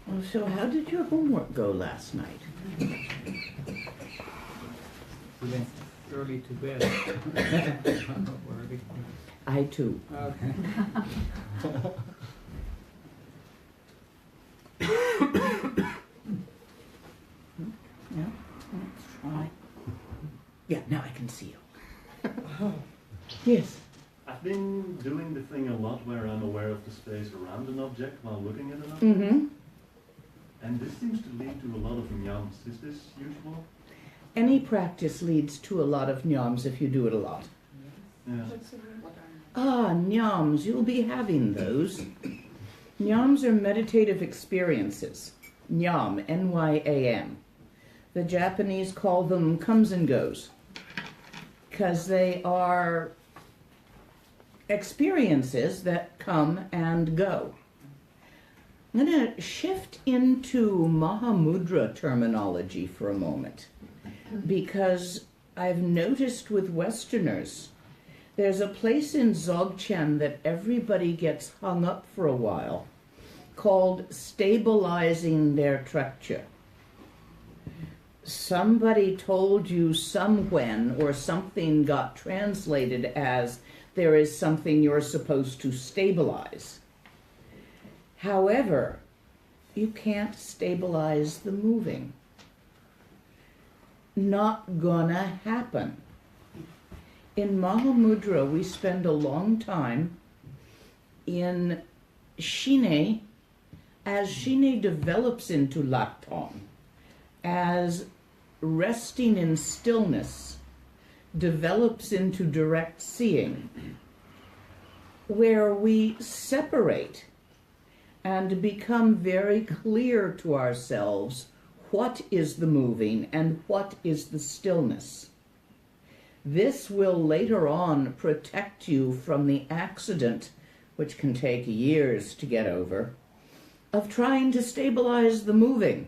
Well, so how did your homework go last night? We went early to bed. Early. I too. Okay. Yeah, let's try. Yeah, now I can see you. Yes. I've been doing the thing a lot where I'm aware of the space around an object while looking at an object. Mm-hmm. And this seems to lead to a lot of nyams. Is this usual? Any practice leads to a lot of nyams if you do it a lot. Yeah. Ah, nyams, you'll be having those. Nyams are meditative experiences. Nyam, N-Y-A-M. The Japanese call them comes and goes, because they are experiences that come and go. I'm going to shift into Mahamudra terminology for a moment, because I've noticed with Westerners, there's a place in Dzogchen that everybody gets hung up for a while, called stabilizing their trekcha. Somebody told you somewhen, or something got translated as there is something you're supposed to stabilize. However, you can't stabilize the moving. Not gonna happen. In Mahamudra, we spend a long time in Shine, as Shine develops into Lakton, as resting in stillness develops into direct seeing, where we separate and become very clear to ourselves what is the moving and what is the stillness. This will later on protect you from the accident, which can take years to get over, of trying to stabilize the moving.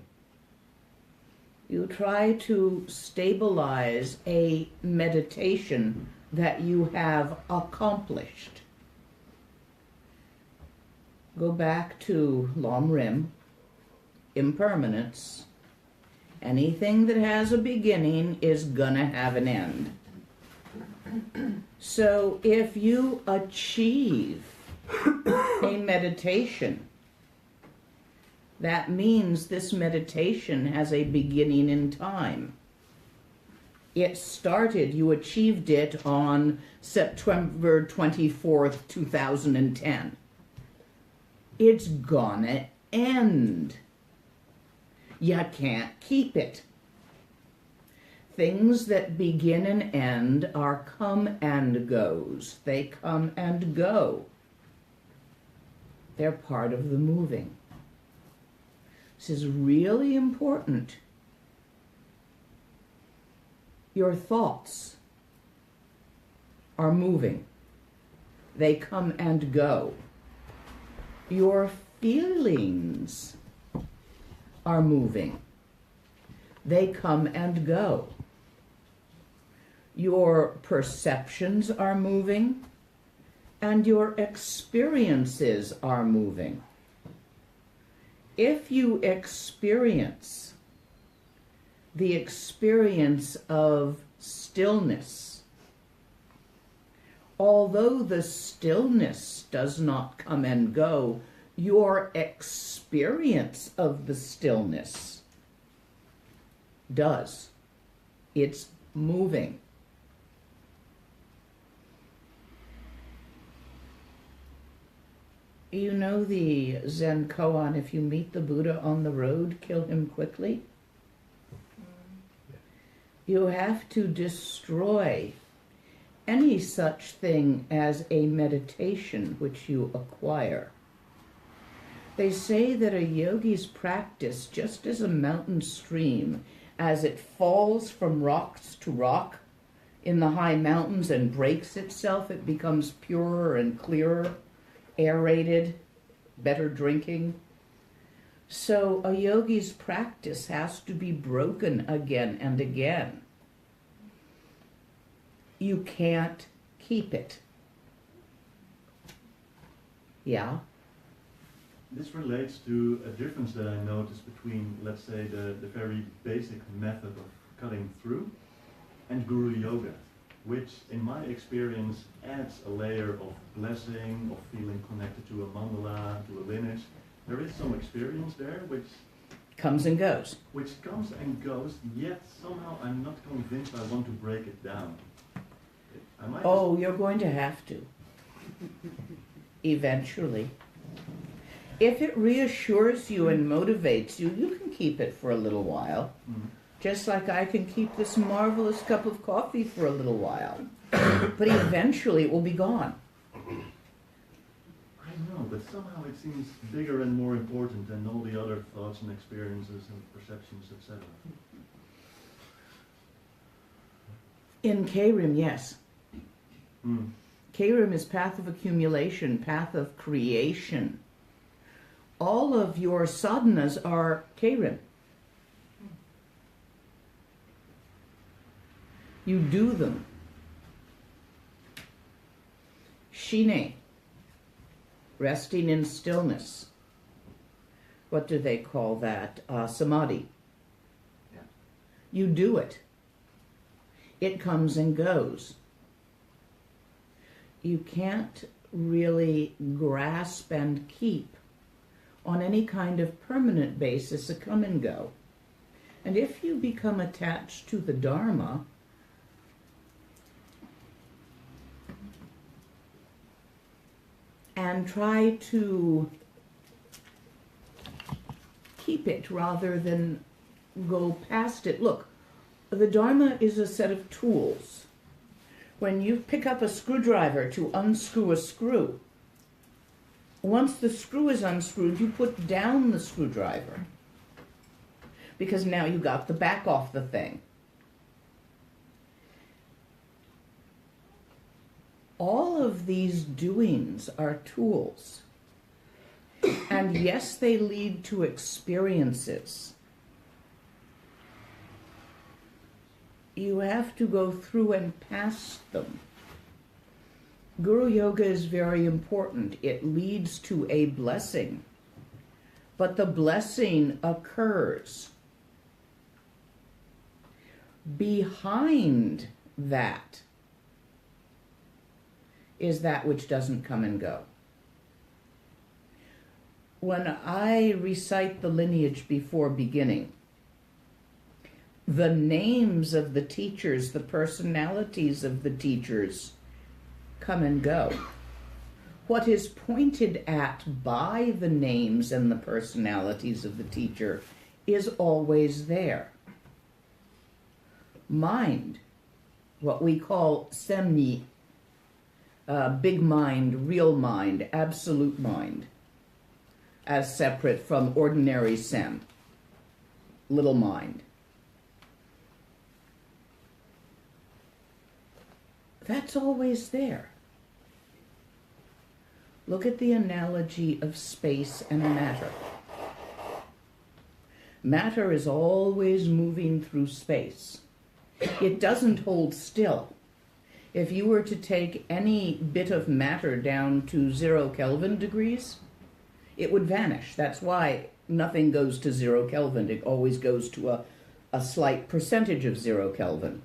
You try to stabilize a meditation that you have accomplished. Go back to Lam Rim, impermanence. Anything that has a beginning is gonna have an end. So if you achieve a meditation, that means this meditation has a beginning in time. It started, you achieved it on September 24th, 2010. It's gonna end. You can't keep it. Things that begin and end are come and goes. They come and go. They're part of the moving. This is really important. Your thoughts are moving. They come and go. Your feelings are moving. They come and go. Your perceptions are moving, and your experiences are moving. If you experience the experience of stillness, although the stillness does not come and go, your experience of the stillness does. It's moving. You know the Zen koan, if you meet the Buddha on the road, kill him quickly? You have to destroy any such thing as a meditation which you acquire. They say that a yogi's practice, just as a mountain stream, as it falls from rocks to rock in the high mountains and breaks itself, it becomes purer and clearer, aerated, better drinking. So a yogi's practice has to be broken again and again. You can't keep it. Yeah? this relates to a difference that I noticed between, let's say, the very basic method of cutting through and Guru Yoga, which in my experience adds a layer of blessing, of feeling connected to a mandala, to a lineage. There is some experience there Comes and goes. which comes and goes, yet somehow I'm not convinced I want to break it down. I might Oh, you're going to have to. Eventually. If it reassures you and motivates you, you can keep it for a little while. Just like I can keep this marvelous cup of coffee for a little while. But eventually it will be gone. I know, but somehow it seems bigger and more important than all the other thoughts and experiences and perceptions, etc. In K-Rim, yes. Mm. K-Rim is path of accumulation, path of creation. All of your sadhanas are K-Rim. You do them. Shine, resting in stillness. What do they call that? Samadhi. Yeah. You do it. It comes and goes. You can't really grasp and keep on any kind of permanent basis a come and go. And if you become attached to the Dharma, and try to keep it rather than go past it. Look, the Dharma is a set of tools. When you pick up a screwdriver to unscrew a screw, once the screw is unscrewed, you put down the screwdriver, because now you got the back off the thing. All of these doings are tools. And yes, they lead to experiences. You have to go through and pass them. Guru Yoga is very important. It leads to a blessing. But the blessing occurs. Behind that is that which doesn't come and go. When I recite the lineage before beginning, the names of the teachers, the personalities of the teachers come and go. What is pointed at by the names and the personalities of the teacher is always there. Mind, what we call semni, big mind, real mind, absolute mind, as separate from ordinary sem, little mind. That's always there. Look at the analogy of space and matter. Matter is always moving through space. It doesn't hold still. If you were to take any bit of matter down to 0 Kelvin degrees, it would vanish. That's why nothing goes to 0 Kelvin. It always goes to a slight percentage of 0 Kelvin.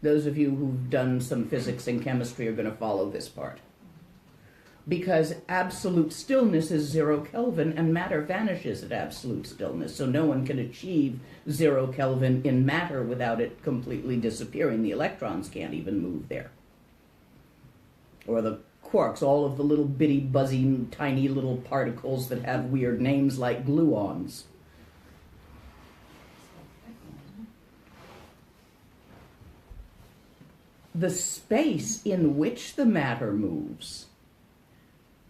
Those of you who've done some physics and chemistry are going to follow this part. Because absolute stillness is 0 Kelvin and matter vanishes at absolute stillness. So no one can achieve 0 Kelvin in matter without it completely disappearing. The electrons can't even move there. Or the quarks, all of the little bitty, buzzy, tiny little particles that have weird names like gluons. The space in which the matter moves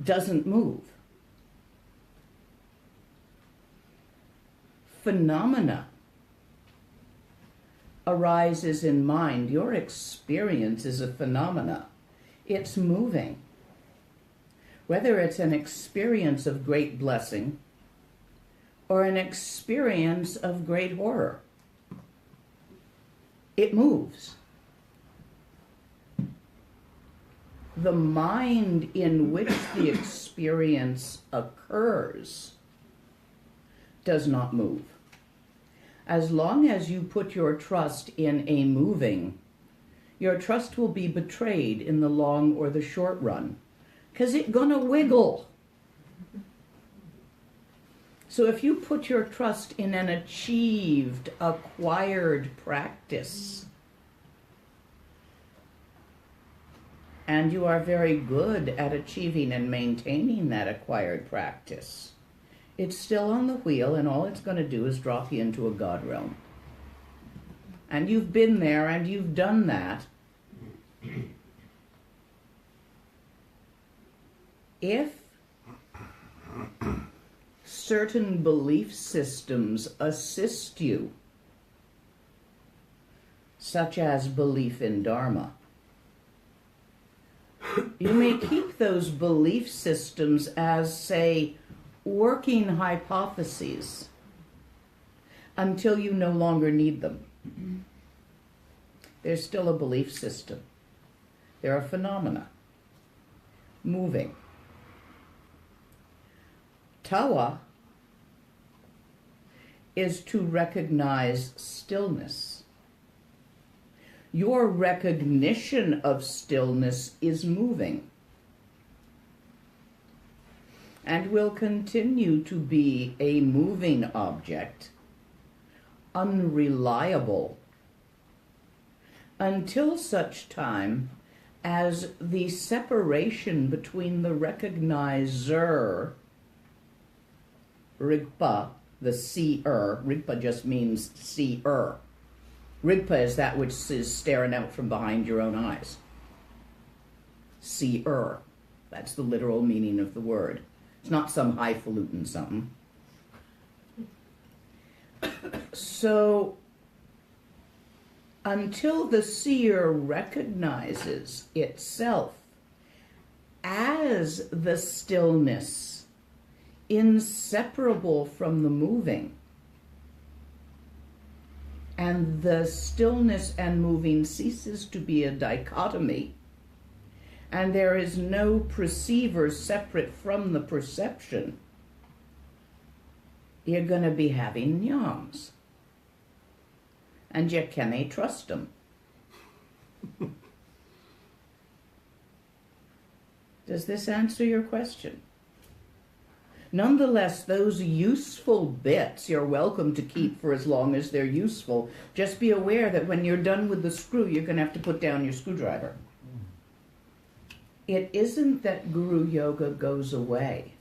doesn't move. Phenomena arises in mind. Your experience is a phenomena. It's moving. Whether it's an experience of great blessing or an experience of great horror, it moves. the mind in which the experience occurs does not move. As long as you put your trust in a moving, your trust will be betrayed in the long or the short run, because it's gonna wiggle. So if you put your trust in an achieved, acquired practice, and you are very good at achieving and maintaining that acquired practice, it's still on the wheel, and all it's going to do is drop you into a God realm. And you've been there and you've done that. If certain belief systems assist you, such as belief in Dharma, you may keep those belief systems as, say, working hypotheses until you no longer need them. There's still a belief system. There are phenomena moving. Tawa is to recognize stillness. Your recognition of stillness is moving and will continue to be a moving object, unreliable, until such time as the separation between the recognizer, Rigpa, the seer, Rigpa just means seer. Rigpa is that which is staring out from behind your own eyes. Seer, that's the literal meaning of the word. It's not some highfalutin something. So, until the seer recognizes itself as the stillness, inseparable from the moving, and the stillness and moving ceases to be a dichotomy, and there is no perceiver separate from the perception, you're going to be having yams. And you can't trust them. Does this answer your question? Nonetheless, those useful bits you're welcome to keep for as long as they're useful. Just be aware that when you're done with the screw, you're going to have to put down your screwdriver. It isn't that Guru Yoga goes away.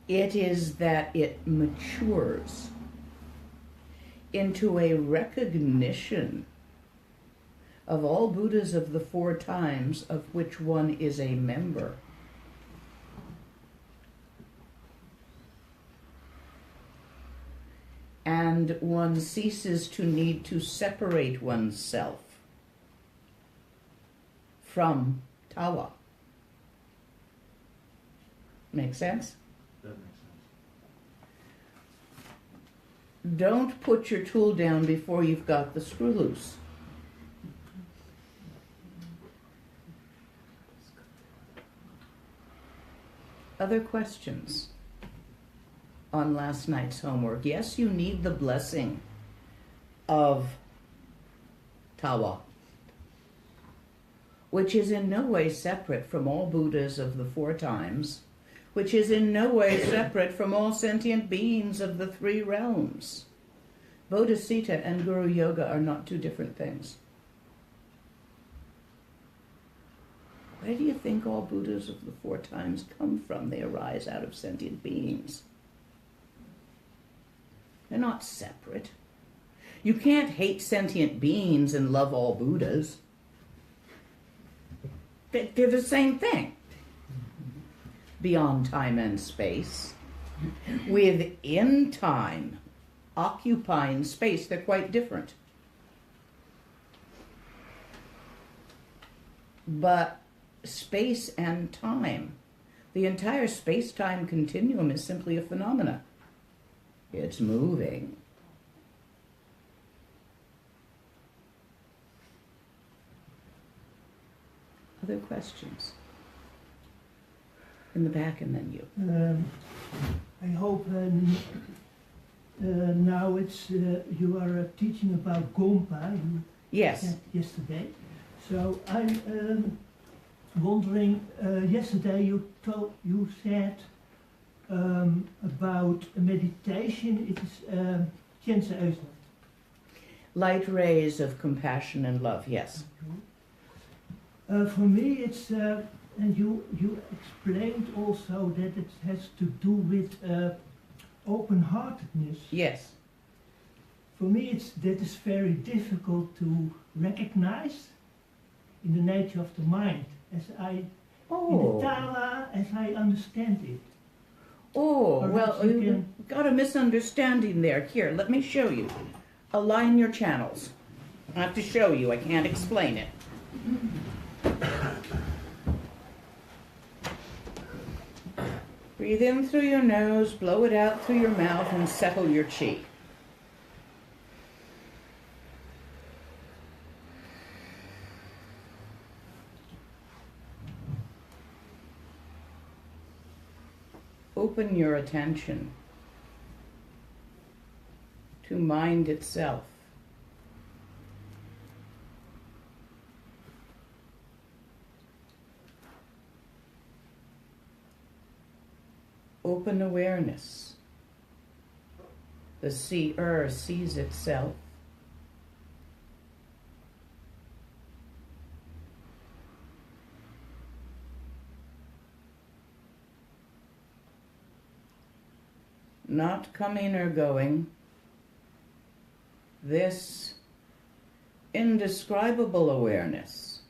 It is that it matures into a recognition of all Buddhas of the 4 times, of which one is a member. And one ceases to need to separate oneself from Tawa. Make sense? That makes sense. Don't put your tool down before you've got the screw loose. Other questions on last night's homework? Yes, you need the blessing of Tawa, which is in no way separate from all Buddhas of the 4 times, which is in no way separate from all sentient beings of the 3 realms. Bodhicitta and Guru Yoga are not 2 different things. Where do you think all Buddhas of the 4 times come from? They arise out of sentient beings. They're not separate. You can't hate sentient beings and love all Buddhas. They're the same thing. Beyond time and space. Within time, occupying space, they're quite different. But space and time, the entire space-time continuum is simply a phenomena. It's moving. Other questions? In the back and then you. I hope now it's you are teaching about Gompa. You Yes. said yesterday. So I'm wondering. Yesterday you said about meditation. It is Tjense Light rays of compassion and love, yes. For me, it's and you explained also that it has to do with open-heartedness. Yes. For me, that is very difficult to recognize in the nature of the mind, in the Tala, as I understand it. Oh, Perhaps well, you we've got a misunderstanding there. Here, let me show you. Align your channels. I have to show you. I can't explain it. Breathe in through your nose, blow it out through your mouth, and settle your chi. Open your attention to mind itself. Open awareness. The seer sees itself. Not coming or going. This indescribable awareness,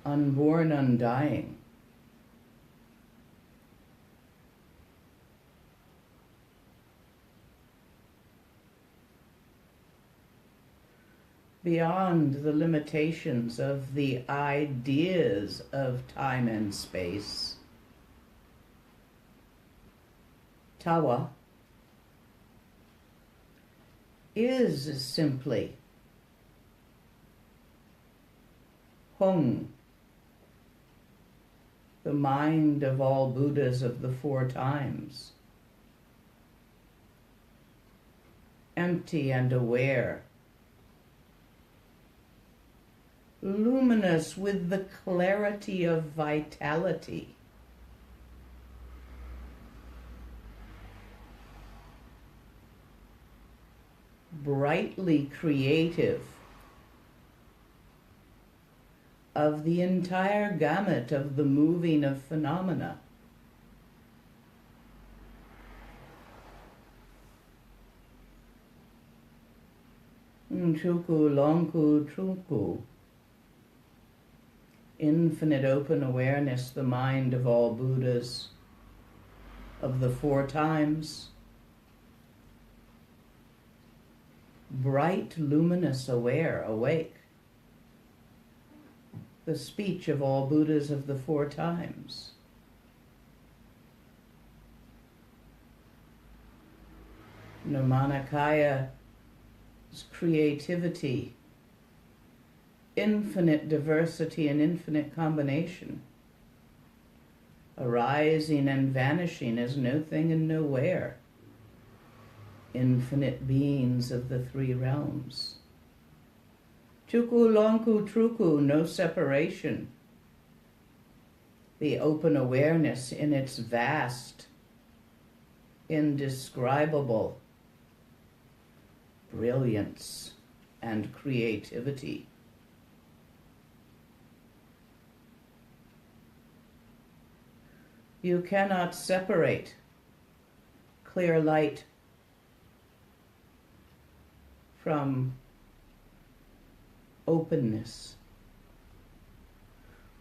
unborn, undying. Beyond the limitations of the ideas of time and space. Tawa is simply Hung, the mind of all Buddhas of the 4 times, empty and aware, luminous with the clarity of vitality. Brightly creative of the entire gamut of the moving of phenomena. Chuku longku truku. Infinite open awareness, the mind of all Buddhas of the 4 times. Bright, luminous, aware, awake. The speech of all Buddhas of the 4 times. Nirmanakaya's creativity, infinite diversity and infinite combination, arising and vanishing as no thing and nowhere. Infinite beings of the 3 realms. Chuku longku truku, no separation. The open awareness in its vast, indescribable brilliance and creativity. You cannot separate clear light from openness.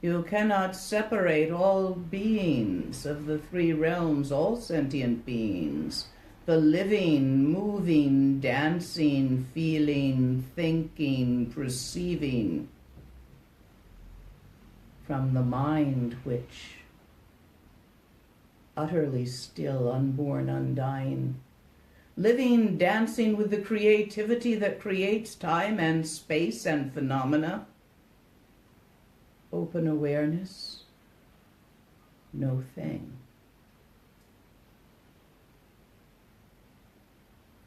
You cannot separate all beings of the 3 realms, all sentient beings, the living, moving, dancing, feeling, thinking, perceiving, from the mind which, utterly still, unborn, undying, living, dancing with the creativity that creates time and space and phenomena, open awareness, no thing.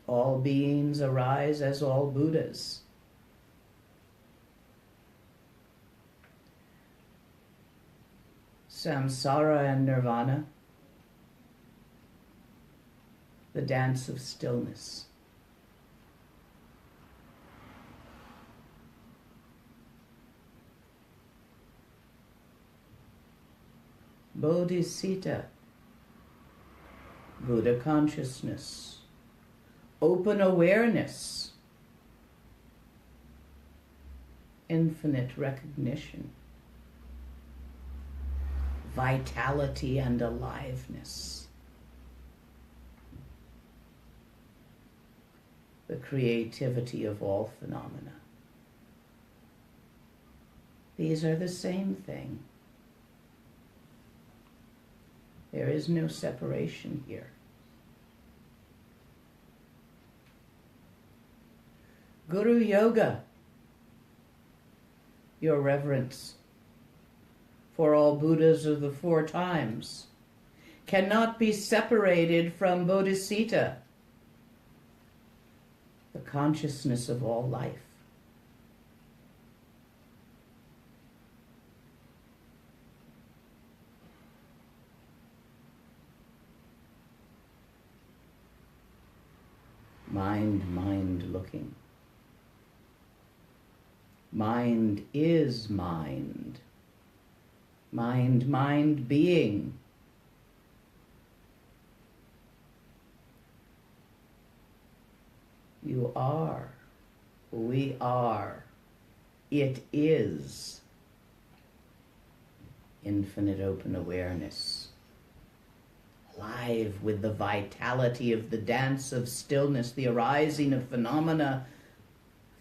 All beings arise as all Buddhas. Samsara and nirvana, the dance of stillness. Bodhisattva, Buddha consciousness, open awareness, infinite recognition, vitality and aliveness, the creativity of all phenomena. These are the same thing. There is no separation here. Guru Yoga, your reverence for all Buddhas of the four times, cannot be separated from Bodhisattva, the consciousness of all life. Mind looking. Mind is mind. Mind being. You are. We are. It is. Infinite open awareness. Alive with the vitality of the dance of stillness, the arising of phenomena,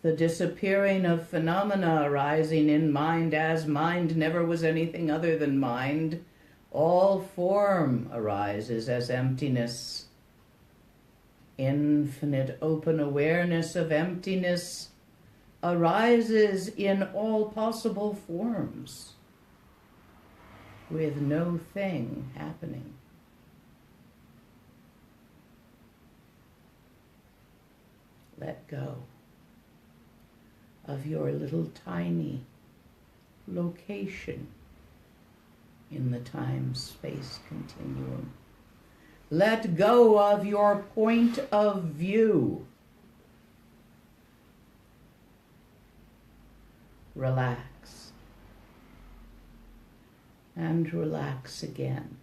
the disappearing of phenomena arising in mind as mind never was anything other than mind. All form arises as emptiness. Infinite open awareness of emptiness arises in all possible forms, with no thing happening. Let go of your little tiny location in the time-space continuum. Let go of your point of view. Relax. And relax again.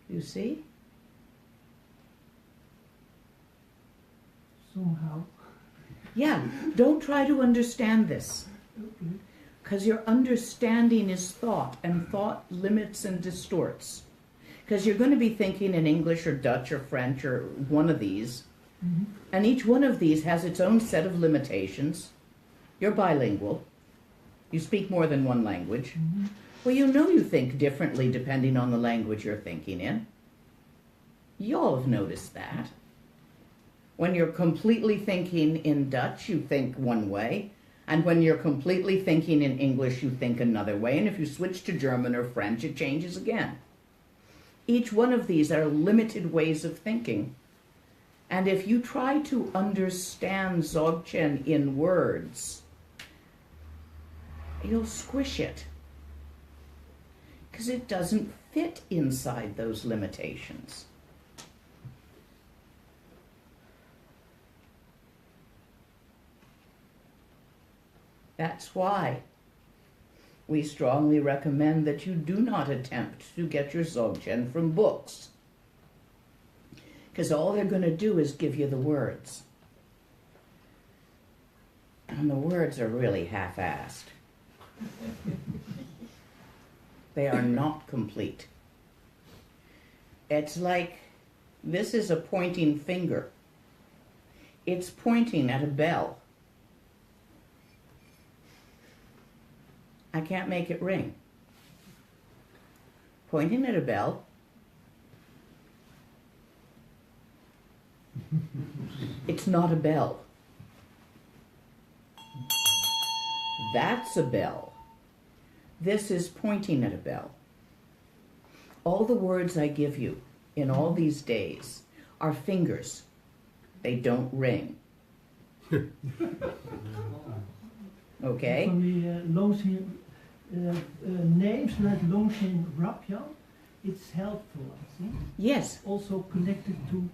You see? Somehow. Yeah, don't try to understand this. Okay. Because your understanding is thought, and thought limits and distorts. Because you're going to be thinking in English or Dutch or French or one of these, and each one of these has its own set of limitations. You're bilingual. You speak more than one language. Well, you know you think differently depending on the language you're thinking in. You all have noticed that. When you're completely thinking in Dutch, you think one way. And when you're completely thinking in English, you think another way. And if you switch to German or French, it changes again. Each one of these are limited ways of thinking. And if you try to understand Dzogchen in words, you'll squish it. Because it doesn't fit inside those limitations. That's why we strongly recommend that you do not attempt to get your Dzogchen from books. Because all they're going to do is give you the words. And the words are really half-assed. They are not complete. It's like this is a pointing finger. It's pointing at a bell. I can't make it ring. Pointing at a bell. It's not a bell. That's a bell. This is pointing at a bell. All the words I give you in all these days are fingers. They don't ring. Okay? Van die Longzin names like Longzin Rapjan, it's helpful, I think. Yes. Also connected to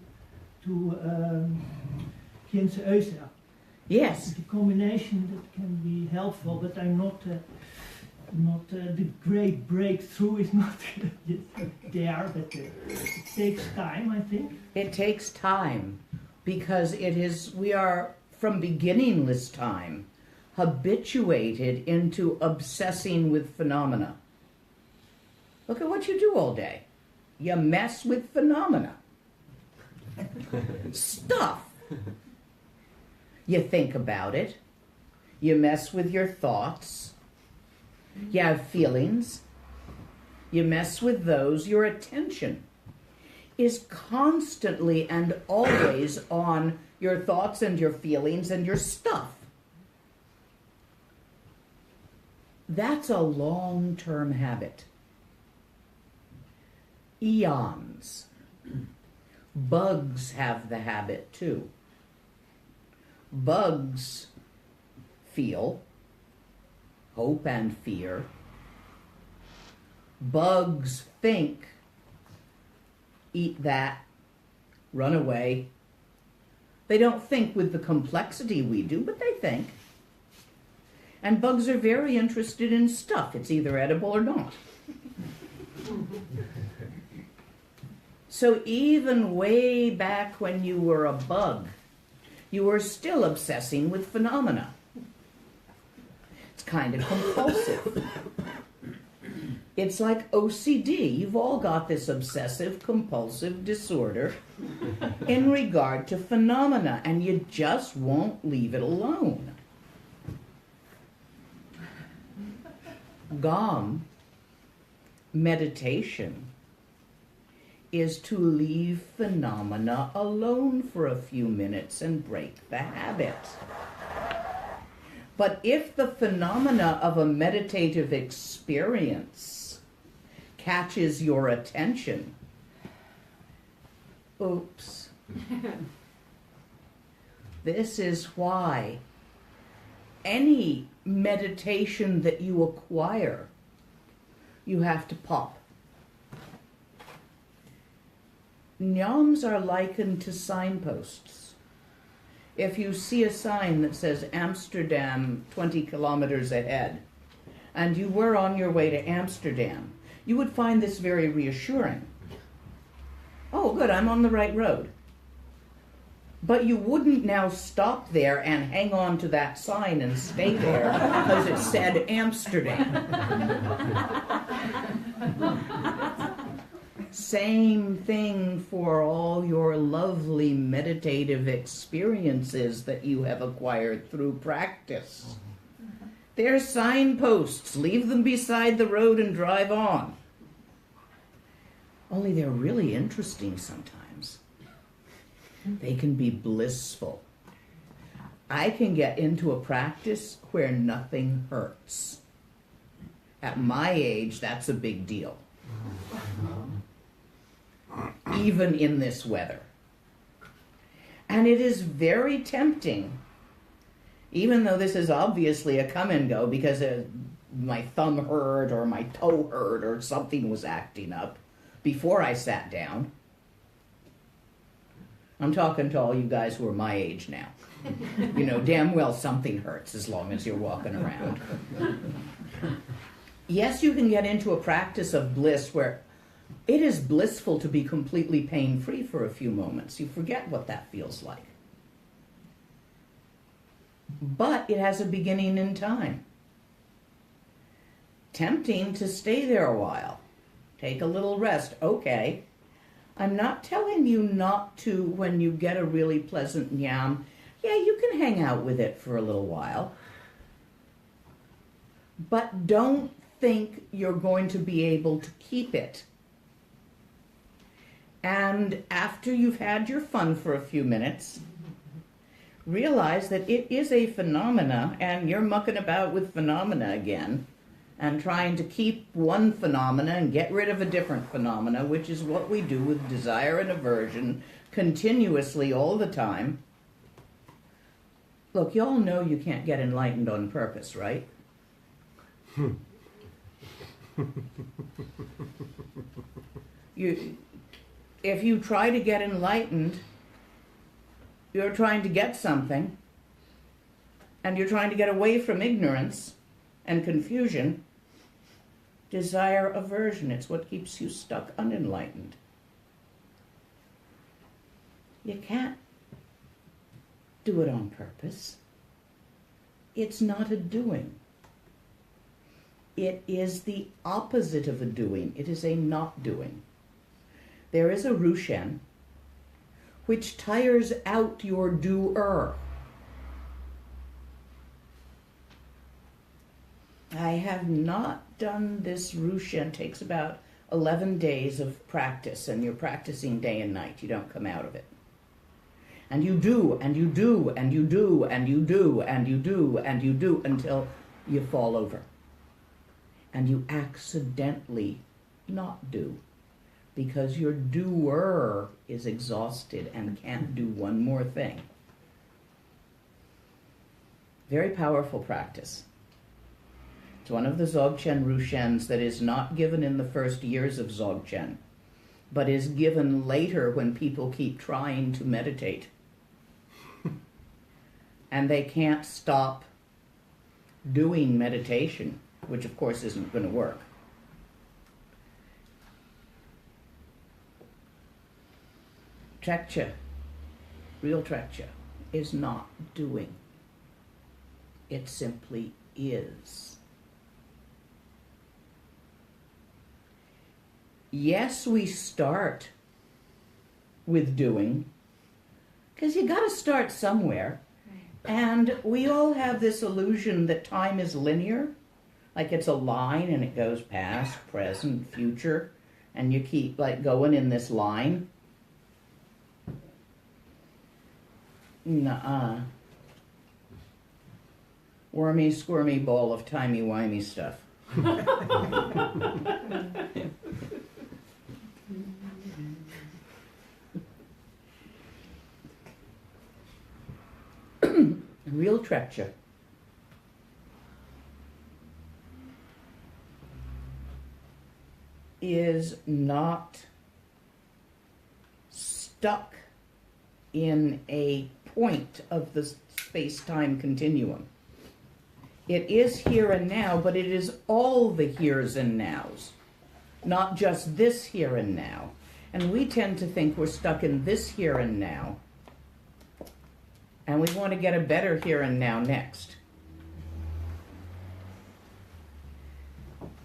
Kiense Eusra. Yes. The combination that can be helpful, but I'm not the great breakthrough is not yet there, but it takes time, I think. It takes time because we are from beginningless time habituated into obsessing with phenomena. Look at what you do all day. You mess with phenomena. Stuff. You think about it. You mess with your thoughts. You have feelings. You mess with those. Your attention is constantly and always on your thoughts and your feelings and your stuff. That's a long-term habit. Eons. Bugs have the habit too. Bugs feel hope and fear. Bugs think, eat that, run away. They don't think with the complexity we do, but they think. And bugs are very interested in stuff. It's either edible or not. So even way back when you were a bug, you were still obsessing with phenomena. It's kind of compulsive. It's like OCD. You've all got this obsessive compulsive disorder in regard to phenomena, and you just won't leave it alone. GOM, meditation, is to leave phenomena alone for a few minutes and break the habit. But if the phenomena of a meditative experience catches your attention, oops. This is why any meditation that you acquire, you have to pop. Nyams are likened to signposts. If you see a sign that says Amsterdam 20 kilometers ahead, and you were on your way to Amsterdam, you would find this very reassuring. Oh, good, I'm on the right road. But you wouldn't now stop there and hang on to that sign and stay there because it said Amsterdam. Same thing for all your lovely meditative experiences that you have acquired through practice. They're signposts. Leave them beside the road and drive on. Only they're really interesting sometimes. They can be blissful. I can get into a practice where nothing hurts. At my age, that's a big deal. Even in this weather. And it is very tempting, even though this is obviously a come and go because my thumb hurt or my toe hurt or something was acting up before I sat down. I'm talking to all you guys who are my age now. You know damn well something hurts as long as you're walking around. Yes, you can get into a practice of bliss where it is blissful to be completely pain-free for a few moments. You forget what that feels like. But it has a beginning in time. Tempting to stay there a while. Take a little rest. Okay. I'm not telling you not to when you get a really pleasant nyam. Yeah, you can hang out with it for a little while. But don't think you're going to be able to keep it. And after you've had your fun for a few minutes, realize that it is a phenomena, and you're mucking about with phenomena again, and trying to keep one phenomena and get rid of a different phenomena, which is what we do with desire and aversion continuously all the time. Look, you all know you can't get enlightened on purpose, right? If you try to get enlightened, you're trying to get something, and you're trying to get away from ignorance and confusion. Desire, aversion, it's what keeps you stuck unenlightened. You can't do it on purpose. It's not a doing. It is the opposite of a doing. It is a not doing. There is a Rushen which tires out your doer. I have not done this Rushen. It takes about 11 days of practice, and you're practicing day and night. You don't come out of it. And you do, and you do, and you do, and you do, and you do, and you do, until you fall over. And you accidentally not do, because your doer is exhausted and can't do one more thing. Very powerful practice. It's one of the Dzogchen Rushens that is not given in the first years of Dzogchen, but is given later when people keep trying to meditate. And they can't stop doing meditation, which of course isn't going to work. Trekcha, real Trekcha, is not doing. It simply is. Yes, we start with doing, because you got to start somewhere. And we all have this illusion that time is linear, like it's a line and it goes past, present, future, and you keep like going in this line. Nuh-uh. Wormy, squirmy ball of timey-wimey stuff. Real Trekcha is not stuck in a point of the space-time continuum. It is here and now, but it is all the heres and nows, not just this here and now. And we tend to think we're stuck in this here and now, and we want to get a better here and now next.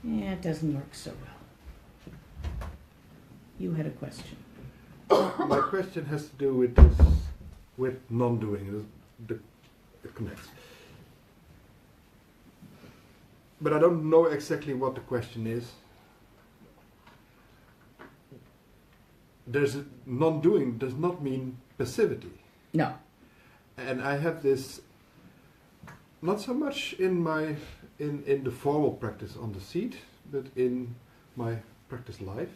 Yeah, it doesn't work so well. You had a question. My question has to do with this, with non-doing. It connects. But I don't know exactly what the question is. There's non-doing does not mean passivity. No. And I have this, not so much in my in the formal practice on the seat, but in my practice life,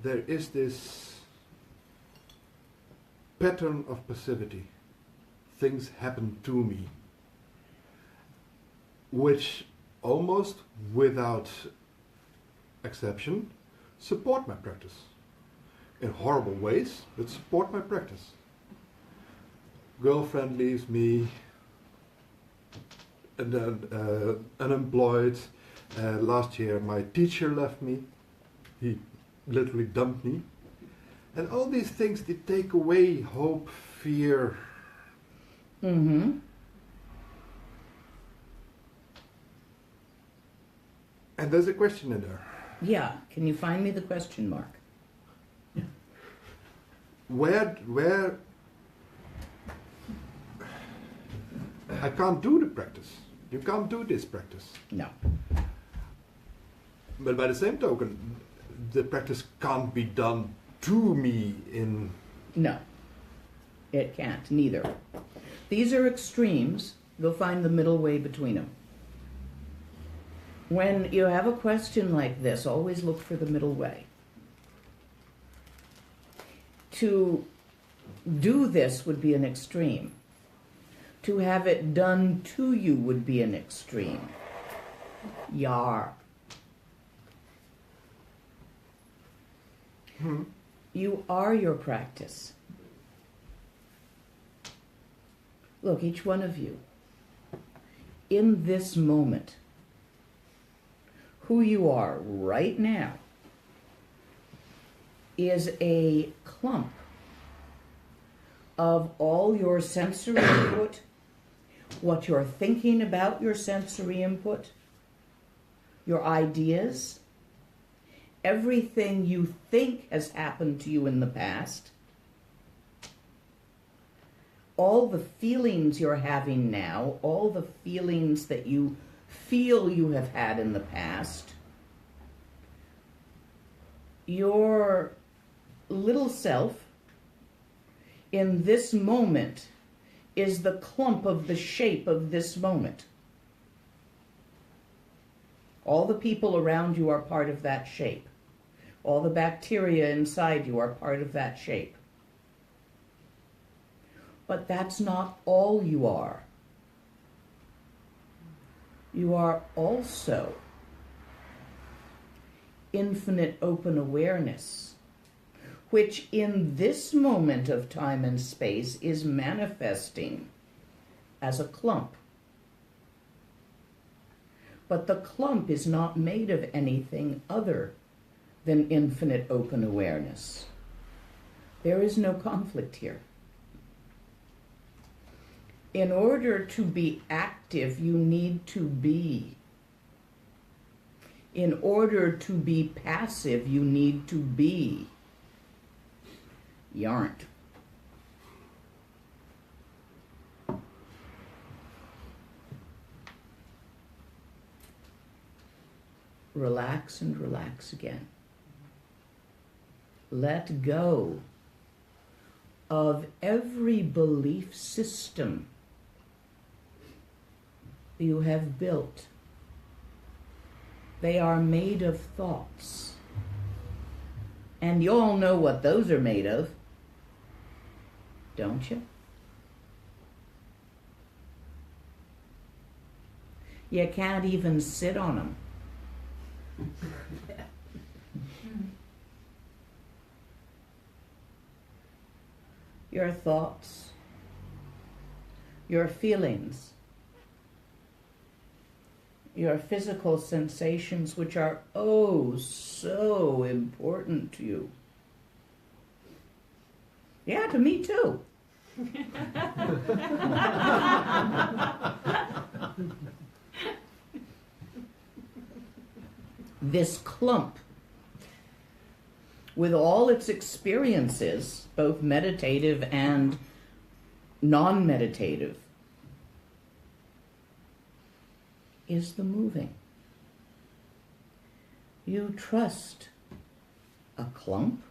there is this pattern of passivity. Things happen to me, which almost without exception support my practice. In horrible ways, but support my practice. Girlfriend leaves me, and then unemployed. Last year my teacher left me. He literally dumped me. And all these things, they take away hope, fear. Mm-hmm. And there's a question in there. Yeah. Can you find me the question mark? Where I can't do the practice. You can't do this practice. No. But by the same token, the practice can't be done to me in... No. It can't, neither. These are extremes. Go find the middle way between them. When you have a question like this, always look for the middle way. To do this would be an extreme. To have it done to you would be an extreme. Yar. You are your practice. Look, each one of you, in this moment, who you are right now is a clump of all your sensory input, what you're thinking about your sensory input, your ideas, everything you think has happened to you in the past, all the feelings you're having now, all the feelings that you feel you have had in the past, your little self in this moment is the clump of the shape of this moment. All the people around you are part of that shape. All the bacteria inside you are part of that shape. But that's not all you are. You are also infinite open awareness, which in this moment of time and space is manifesting as a clump. But the clump is not made of anything other than infinite open awareness. There is no conflict here. In order to be active, you need to be. In order to be passive, you need to be. You aren't. Relax and relax again. Let go of every belief system you have built. They are made of thoughts. And you all know what those are made of, don't you? You can't even sit on them. Your thoughts, your feelings, your physical sensations, which are oh so important to you. Yeah, to me too. This clump, with all its experiences, both meditative and non-meditative, is the moving. You trust a clump?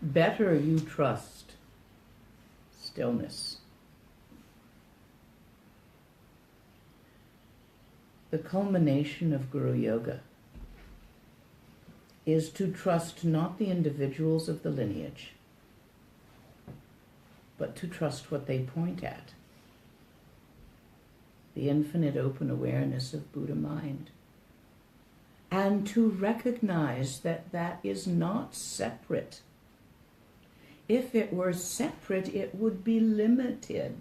Better you trust stillness. The culmination of Guru Yoga is to trust not the individuals of the lineage, but to trust what they point at. The infinite open awareness of Buddha mind. And to recognize that that is not separate. If it were separate, it would be limited.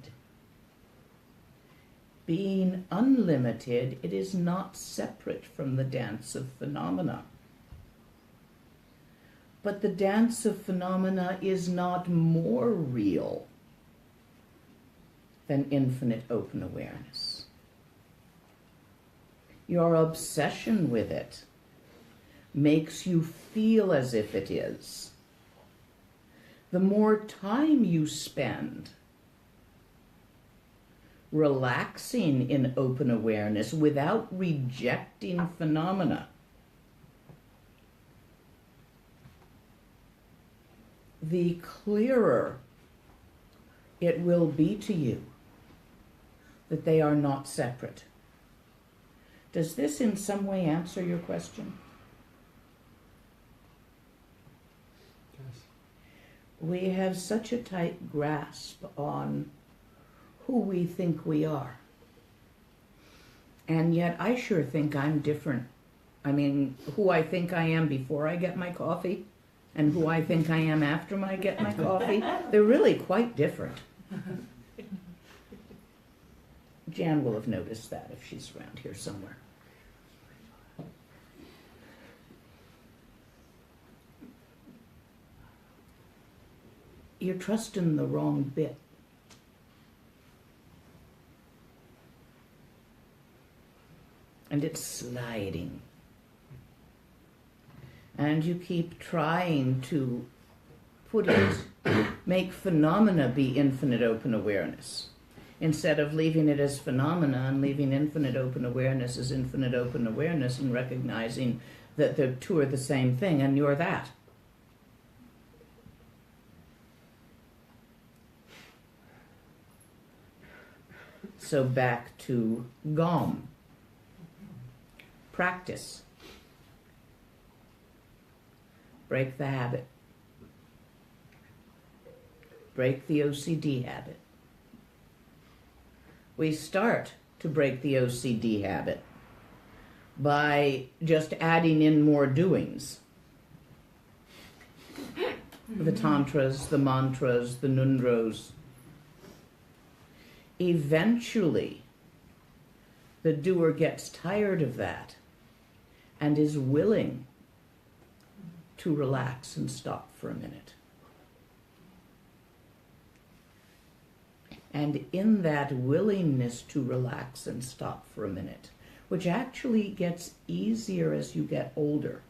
Being unlimited, it is not separate from the dance of phenomena. But the dance of phenomena is not more real than infinite open awareness. Your obsession with it makes you feel as if it is. The more time you spend relaxing in open awareness without rejecting phenomena, the clearer it will be to you that they are not separate. Does this in some way answer your question? Yes. We have such a tight grasp on who we think we are. And yet I sure think I'm different. I mean, who I think I am before I get my coffee and who I think I am after I get my coffee, they're really quite different. Jan will have noticed that if she's around here somewhere. You're trusting the wrong bit. And it's sliding. And you keep trying to put it, make phenomena be infinite open awareness, instead of leaving it as phenomena and leaving infinite open awareness as infinite open awareness and recognizing that the two are the same thing and you're that. So back to GOM. Practice. Break the habit. Break the OCD habit. We start to break the OCD habit by just adding in more doings. The tantras, the mantras, the nundros. Eventually, the doer gets tired of that and is willing to relax and stop for a minute. And in that willingness to relax and stop for a minute, which actually gets easier as you get older.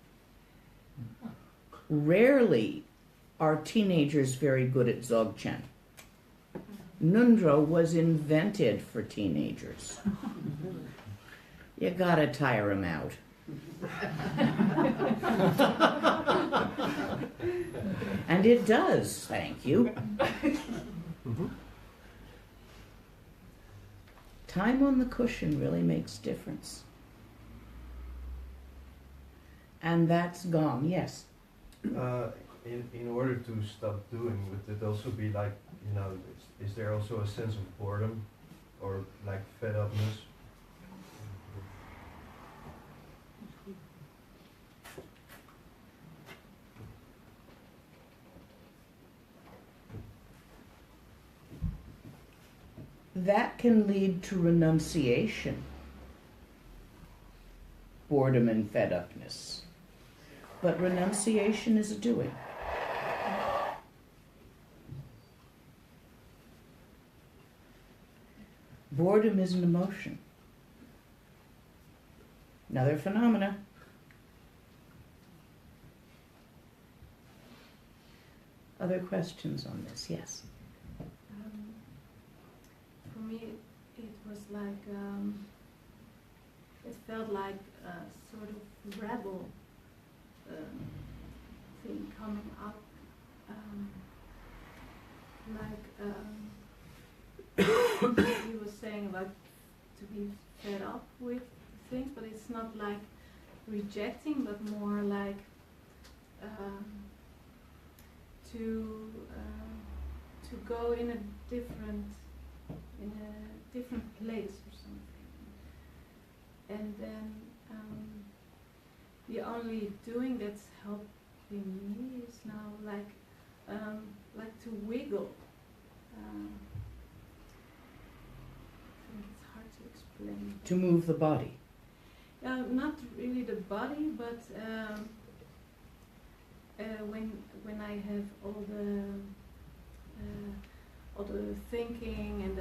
Rarely are teenagers very good at Dzogchen. Nundro was invented for teenagers. You gotta tire them out. And it does, thank you. Mm-hmm. Time on the cushion really makes difference. And that's gone, yes. In order to stop doing, would it also be like, you know, is there also a sense of boredom or like fed upness? That can lead to renunciation, boredom and fed upness. But renunciation is a doing. Boredom is an emotion. Another phenomena. Other questions on this? Yes. For me, it was like, it felt like a sort of rebel thing coming up, he was saying about to be fed up with things, but it's not like rejecting, but more like to go in a different place or something. And then the only doing that's helping me is now like to wiggle. I think it's hard to explain. To move the body. Not really the body, but when I have all the thinking and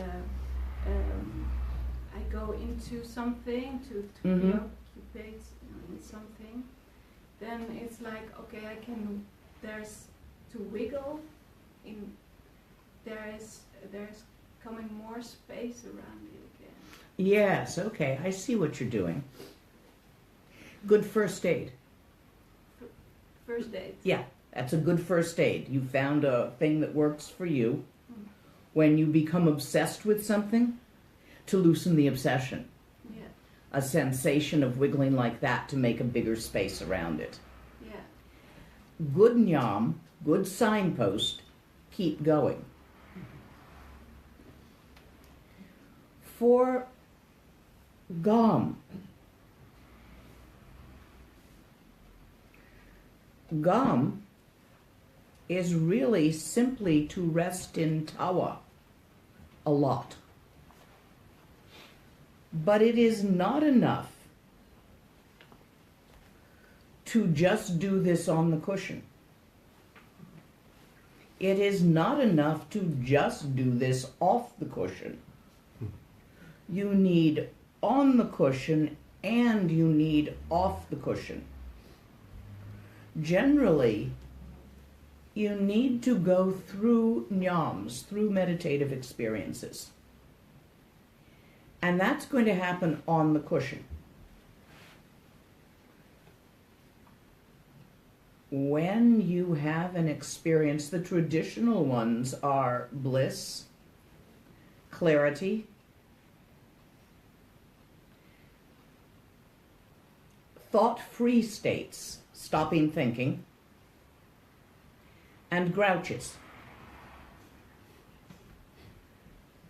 I go into something to preoccupate in something, then it's like, okay, there's to wiggle in, there's coming more space around it again. Yes, okay, I see what you're doing. Good first aid. First date. Yeah, That's a good first aid. You found a thing that works for you. When you become obsessed with something, to loosen the obsession. Yeah. A sensation of wiggling like that to make a bigger space around it. Yeah. Good nyam, good signpost, keep going. For gam, gam is really simply to rest in tawa a lot. But it is not enough to just do this on the cushion. It is not enough to just do this off the cushion. You need on the cushion and you need off the cushion. Generally, you need to go through nyams, through meditative experiences. And that's going to happen on the cushion. When you have an experience, the traditional ones are bliss, clarity, thought-free states, stopping thinking, and grouches.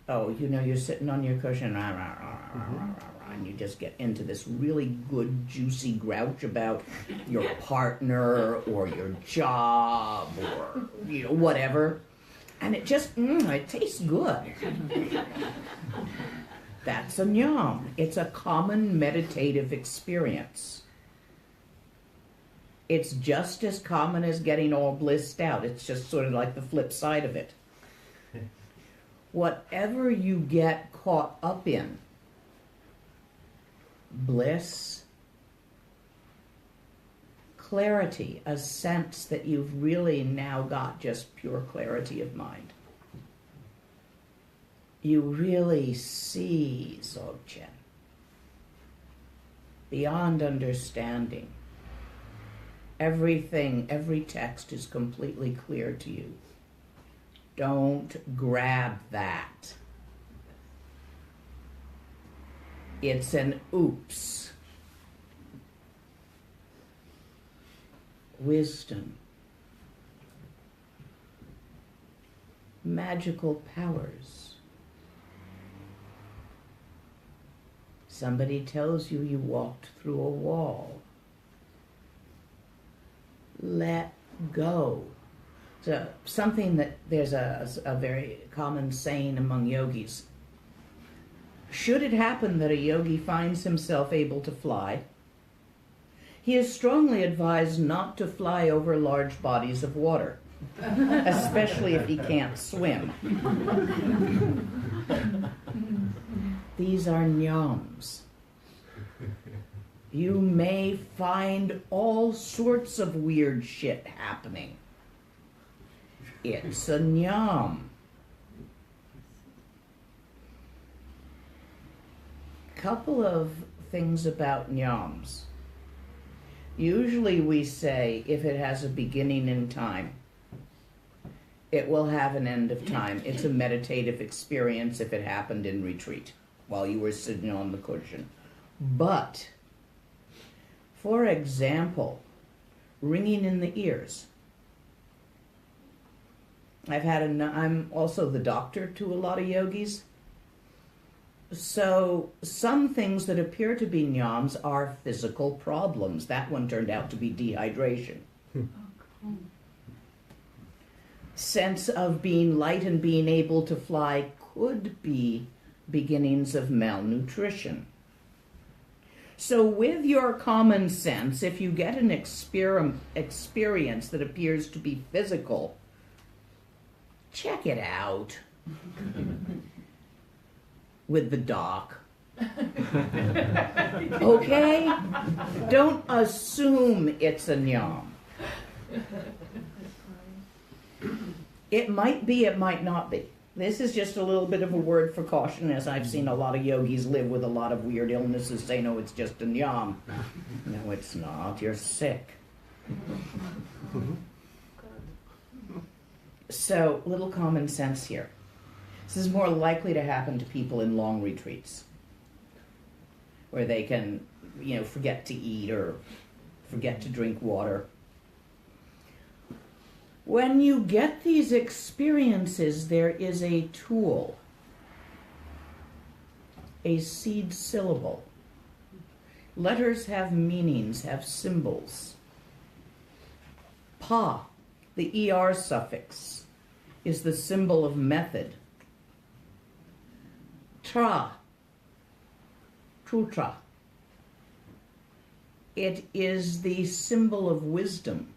Oh, you know, you're sitting on your cushion, and you just get into this really good, juicy grouch about your partner or your job or, you know, whatever. And it just, it tastes good. That's a nyam. It's a common meditative experience. It's just as common as getting all blissed out. It's just sort of like the flip side of it. Whatever you get caught up in, bliss, clarity, a sense that you've really now got just pure clarity of mind. You really see Dzogchen beyond understanding. Everything, every text is completely clear to you. Don't grab that. It's an oops. Wisdom. Magical powers. Somebody tells you you walked through a wall. Let go. So something that there's a very common saying among yogis. Should it happen that a yogi finds himself able to fly, he is strongly advised not to fly over large bodies of water, especially if he can't swim. These are nyams. You may find all sorts of weird shit happening. It's a nyam. Couple of things about nyams. Usually we say if it has a beginning in time, it will have an end of time. It's a meditative experience if it happened in retreat while you were sitting on the cushion. But, for example, ringing in the ears. I'm also the doctor to a lot of yogis. So some things that appear to be nyams are physical problems. That one turned out to be dehydration. Sense of being light and being able to fly could be beginnings of malnutrition. So with your common sense, if you get an experience that appears to be physical, check it out with the doc. Okay? Don't assume it's a nyam. It might be, it might not be. This is just a little bit of a word for caution, as I've seen a lot of yogis live with a lot of weird illnesses say, no, it's just a nyam. No, it's not. You're sick. So, little common sense here. This is more likely to happen to people in long retreats, where they can, forget to eat or forget to drink water. When you get these experiences, there is a tool, a seed syllable. Letters have meanings, have symbols. Pa, the ER suffix, is the symbol of method. Tra, trutra, it is the symbol of wisdom.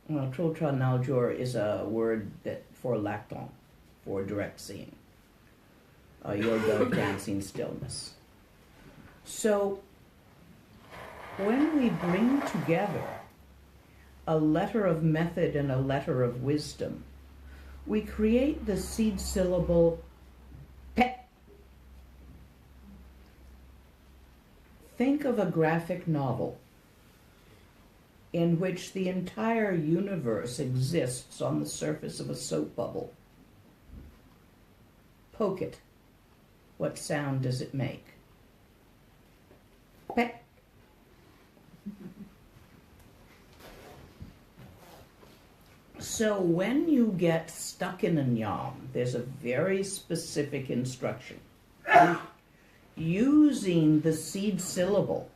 Well, trutra naljor is a word that for lacton, for direct seeing. Yoga of dancing stillness. So, when we bring together a letter of method and a letter of wisdom, we create the seed syllable pet. Think of a graphic novel in which the entire universe exists on the surface of a soap bubble. Poke it. What sound does it make? Pet. So when you get stuck in a nyam, there's a very specific instruction. Using the seed syllable,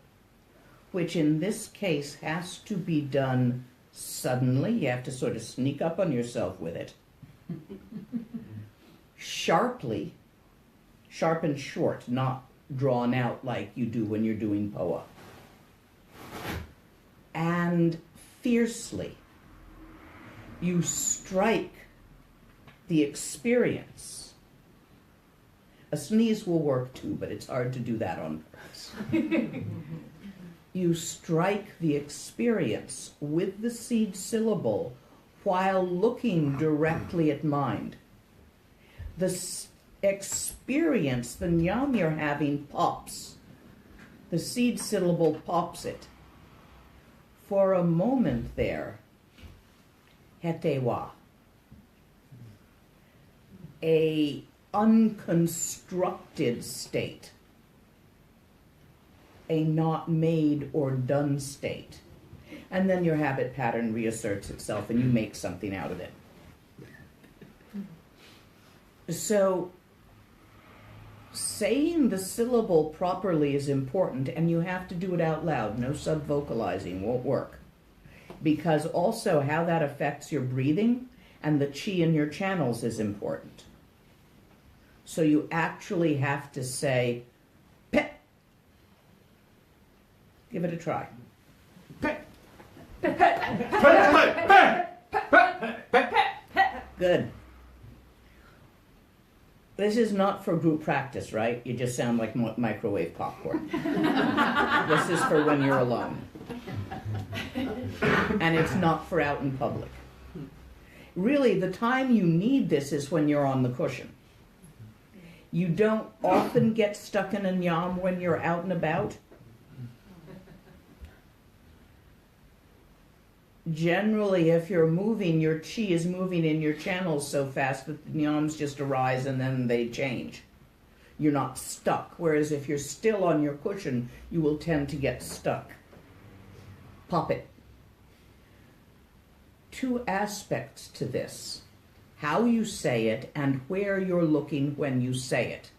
which in this case has to be done suddenly. You have to sort of sneak up on yourself with it. Sharply, sharp and short, not drawn out like you do when you're doing poa. And fiercely, you strike the experience. A sneeze will work too, but it's hard to do that on purpose. You strike the experience with the seed syllable while looking directly at mind. The experience, the nyam you're having, pops. The seed syllable pops it. For a moment there, hetewa, a unconstructed state, a not made or done state. And then your habit pattern reasserts itself and you make something out of it. So, saying the syllable properly is important, and you have to do it out loud. No sub-vocalizing won't work. Because also how that affects your breathing and the chi in your channels is important. So you actually have to say, pet. Give it a try. Pet. Good. This is not for group practice, right? You just sound like microwave popcorn. This is for when you're alone. And it's not for out in public. Really, the time you need this is when you're on the cushion. You don't often get stuck in a nyam when you're out and about. Generally, if you're moving, your chi is moving in your channels so fast that the nyams just arise and then they change. You're not stuck. Whereas if you're still on your cushion, you will tend to get stuck. Pop it. Two aspects to this. How you say it and where you're looking when you say it.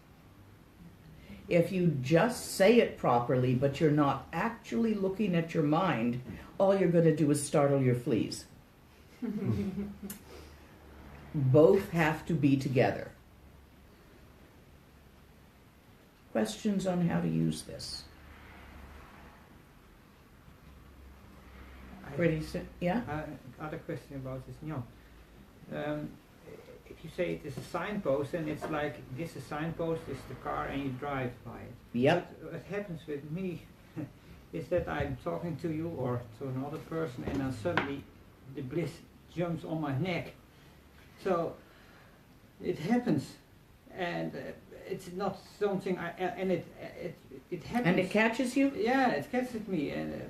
If you just say it properly, but you're not actually looking at your mind, all you're going to do is startle your fleas. Both have to be together. Questions on how to use this? Pretty soon, yeah? Other question about this nyam. If you say it is a signpost, then it's like this is a signpost, this is the car, and you drive by it. Yep. But what happens with me is that I'm talking to you or to another person, and then suddenly the bliss jumps on my neck. So it happens, and it's not something and it happens. And it catches you? Yeah, it catches me, and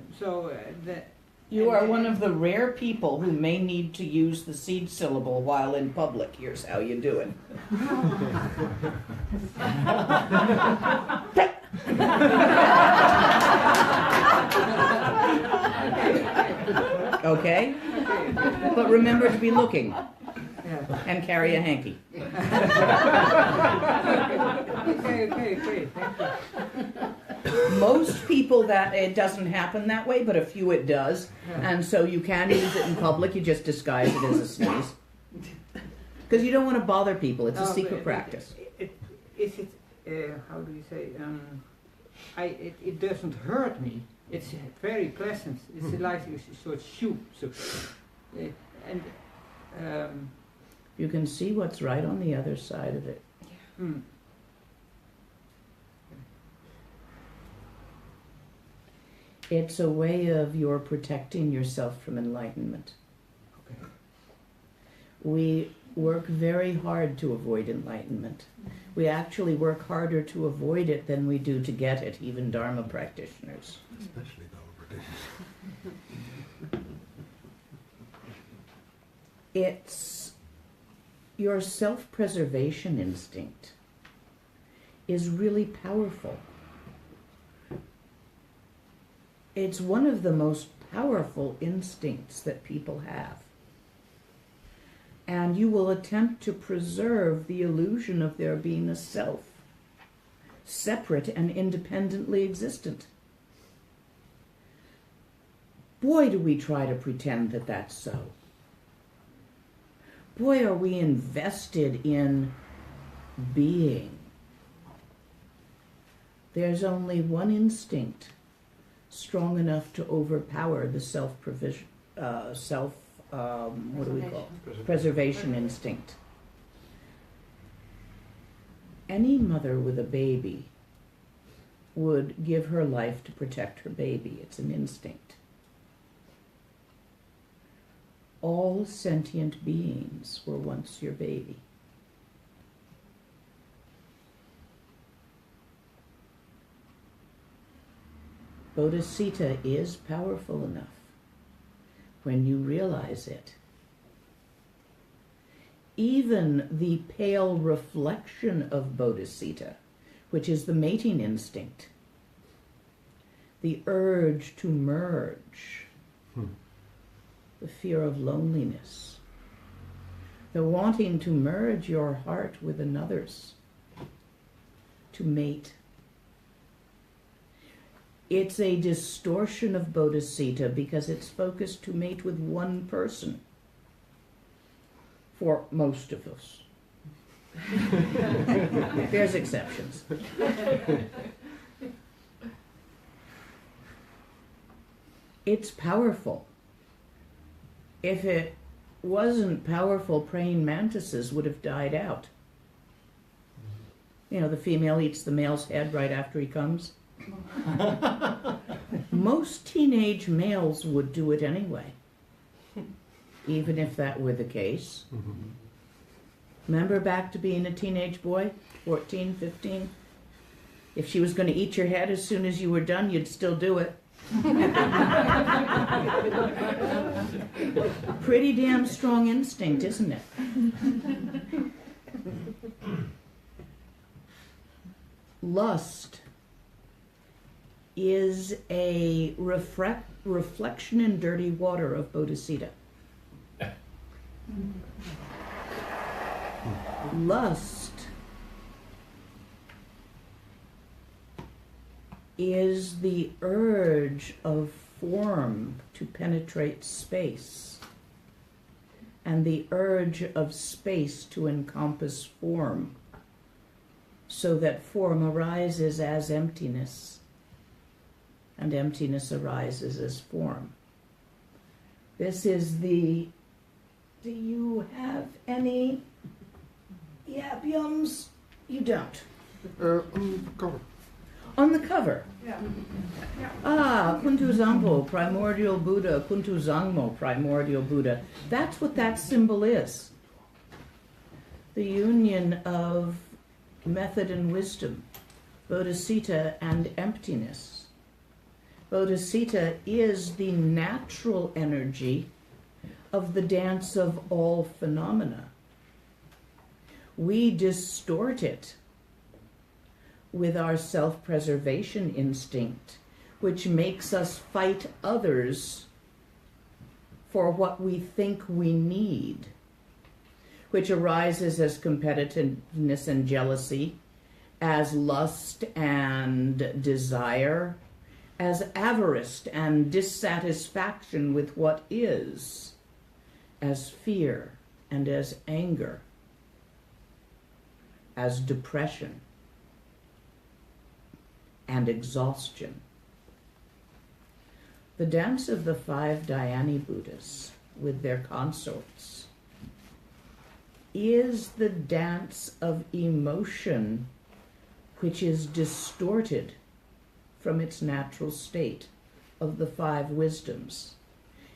You are one of the rare people who may need to use the seed syllable while in public. Here's how you do it. Okay? But remember to be looking yeah. and carry a hanky. Okay, thank you. Most people that it doesn't happen that way, but a few it does. Yeah. And so you can use it in public, you just disguise it as a sneeze. Because you don't want to bother people, it's a secret practice. How do you say, it doesn't hurt me. It's very pleasant. It's like a sort of soup. So, You can see what's right on the other side of it. Mm. It's a way of your protecting yourself from enlightenment. Okay. We work very hard to avoid enlightenment. We actually work harder to avoid it than we do to get it, even Dharma practitioners. Especially Dharma practitioners. It's your self-preservation instinct is really powerful. It's one of the most powerful instincts that people have. And you will attempt to preserve the illusion of there being a self, separate and independently existent. Boy, do we try to pretend that that's so. Boy, are we invested in being. There's only one instinct strong enough to overpower the preservation instinct. Any mother with a baby would give her life to protect her baby. It's an instinct. All sentient beings were once your baby. Bodhicitta is powerful enough when you realize it. Even the pale reflection of Bodhicitta, which is the mating instinct, the urge to merge, the fear of loneliness, the wanting to merge your heart with another's, to mate. It's a distortion of Bodhicitta because it's focused to mate with one person. For most of us. There's exceptions. It's powerful. If it wasn't powerful, praying mantises would have died out. You know, the female eats the male's head right after he comes. Most teenage males would do it anyway, even if that were the case. Remember back to being a teenage boy, 14, 15? If she was going to eat your head as soon as you were done, you'd still do it. Pretty damn strong instinct, isn't it? Lust is a reflection in dirty water of Bodhicitta. Lust is the urge of form to penetrate space, and the urge of space to encompass form, so that form arises as emptiness, and emptiness arises as form. This is the... Do you have any yabyums? You don't. On the cover. On the cover. Yeah. Ah, Kuntu Zampo, primordial Buddha, Kuntu Zangmo, primordial Buddha. That's what that symbol is. The union of method and wisdom, bodhicitta and emptiness. Bodhicitta is the natural energy of the dance of all phenomena. We distort it with our self-preservation instinct, which makes us fight others for what we think we need, which arises as competitiveness and jealousy, as lust and desire, as avarice and dissatisfaction with what is, as fear and as anger, as depression and exhaustion. The dance of the 5 Dhyani Buddhas with their consorts is the dance of emotion which is distorted from its natural state of the 5 wisdoms.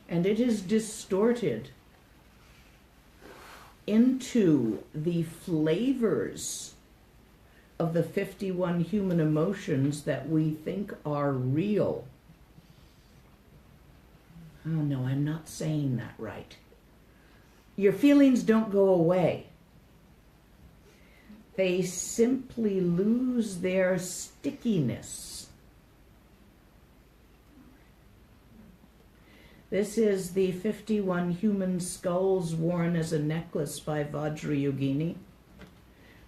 And it is distorted into the flavors of the 51 human emotions that we think are real. Oh no, I'm not saying that right. Your feelings don't go away. They simply lose their stickiness. This is the 51 human skulls worn as a necklace by Vajrayogini.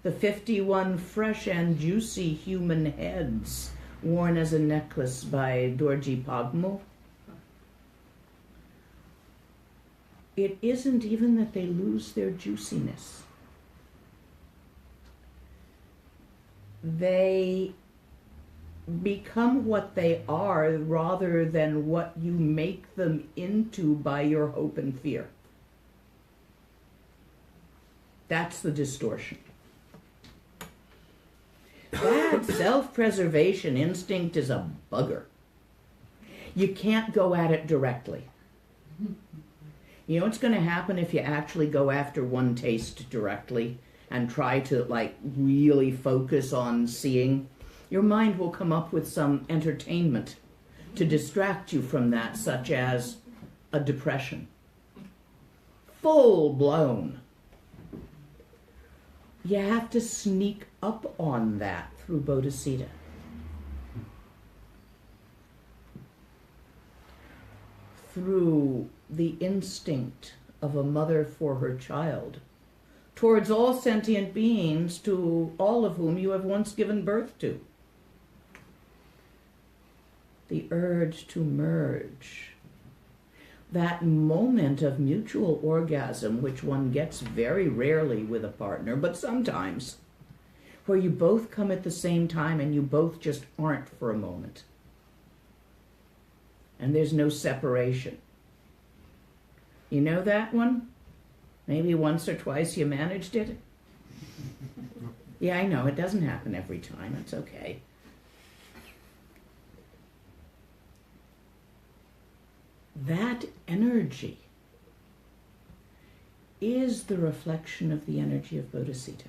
The 51 fresh and juicy human heads worn as a necklace by Dorje Pagmo. It isn't even that they lose their juiciness. They become what they are rather than what you make them into by your hope and fear. That's the distortion. That self-preservation instinct is a bugger. You can't go at it directly. You know what's going to happen if you actually go after one taste directly and try to really focus on seeing? Your mind will come up with some entertainment to distract you from that, such as a depression. Full blown. You have to sneak up on that through bodhicitta. Through the instinct of a mother for her child, towards all sentient beings, to all of whom you have once given birth to. The urge to merge. That moment of mutual orgasm, which one gets very rarely with a partner, but sometimes, where you both come at the same time and you both just aren't for a moment. And there's no separation. You know that one? Maybe once or twice you managed it? Yeah, I know, it doesn't happen every time. It's okay. That energy is the reflection of the energy of bodhicitta.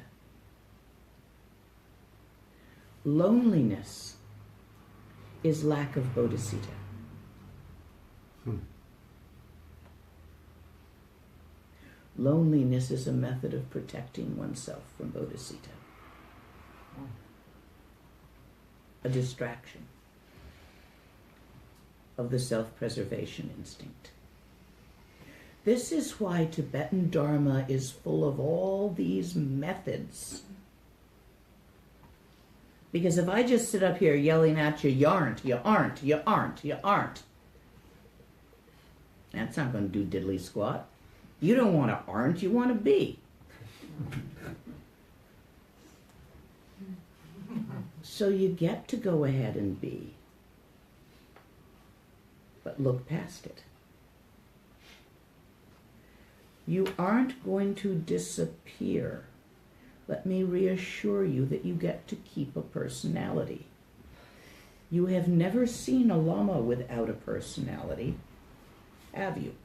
Loneliness is lack of bodhicitta. Loneliness is a method of protecting oneself from bodhicitta. A distraction of the self-preservation instinct. This is why Tibetan Dharma is full of all these methods. Because if I just sit up here yelling at you, you aren't, you aren't, you aren't, you aren't, that's not going to do diddly squat. You don't want to aren't, you want to be. So you get to go ahead and be. But look past it. You aren't going to disappear. Let me reassure you that you get to keep a personality. You have never seen a Lama without a personality, have you?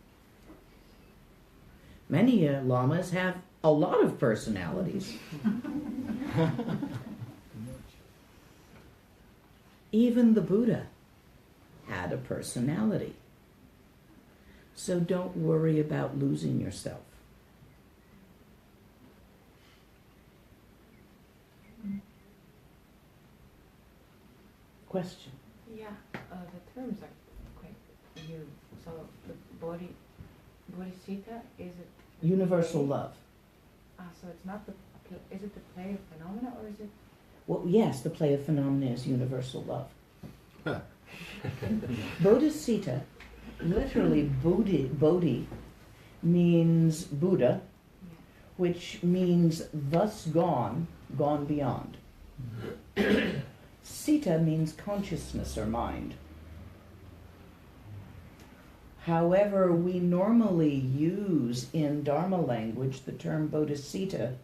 Many Lamas have a lot of personalities. Even the Buddha had a personality. So don't worry about losing yourself. Question? Yeah, the terms are quite new. So the bodhisattva, is it? Universal love. So it's not is it the play of phenomena, or is it? Well, yes, the play of phenomena is universal love. Bodhisattva, literally Bodhi means Buddha, which means thus gone, gone beyond. Sita means consciousness or mind. However, we normally use in Dharma language the term bodhisattva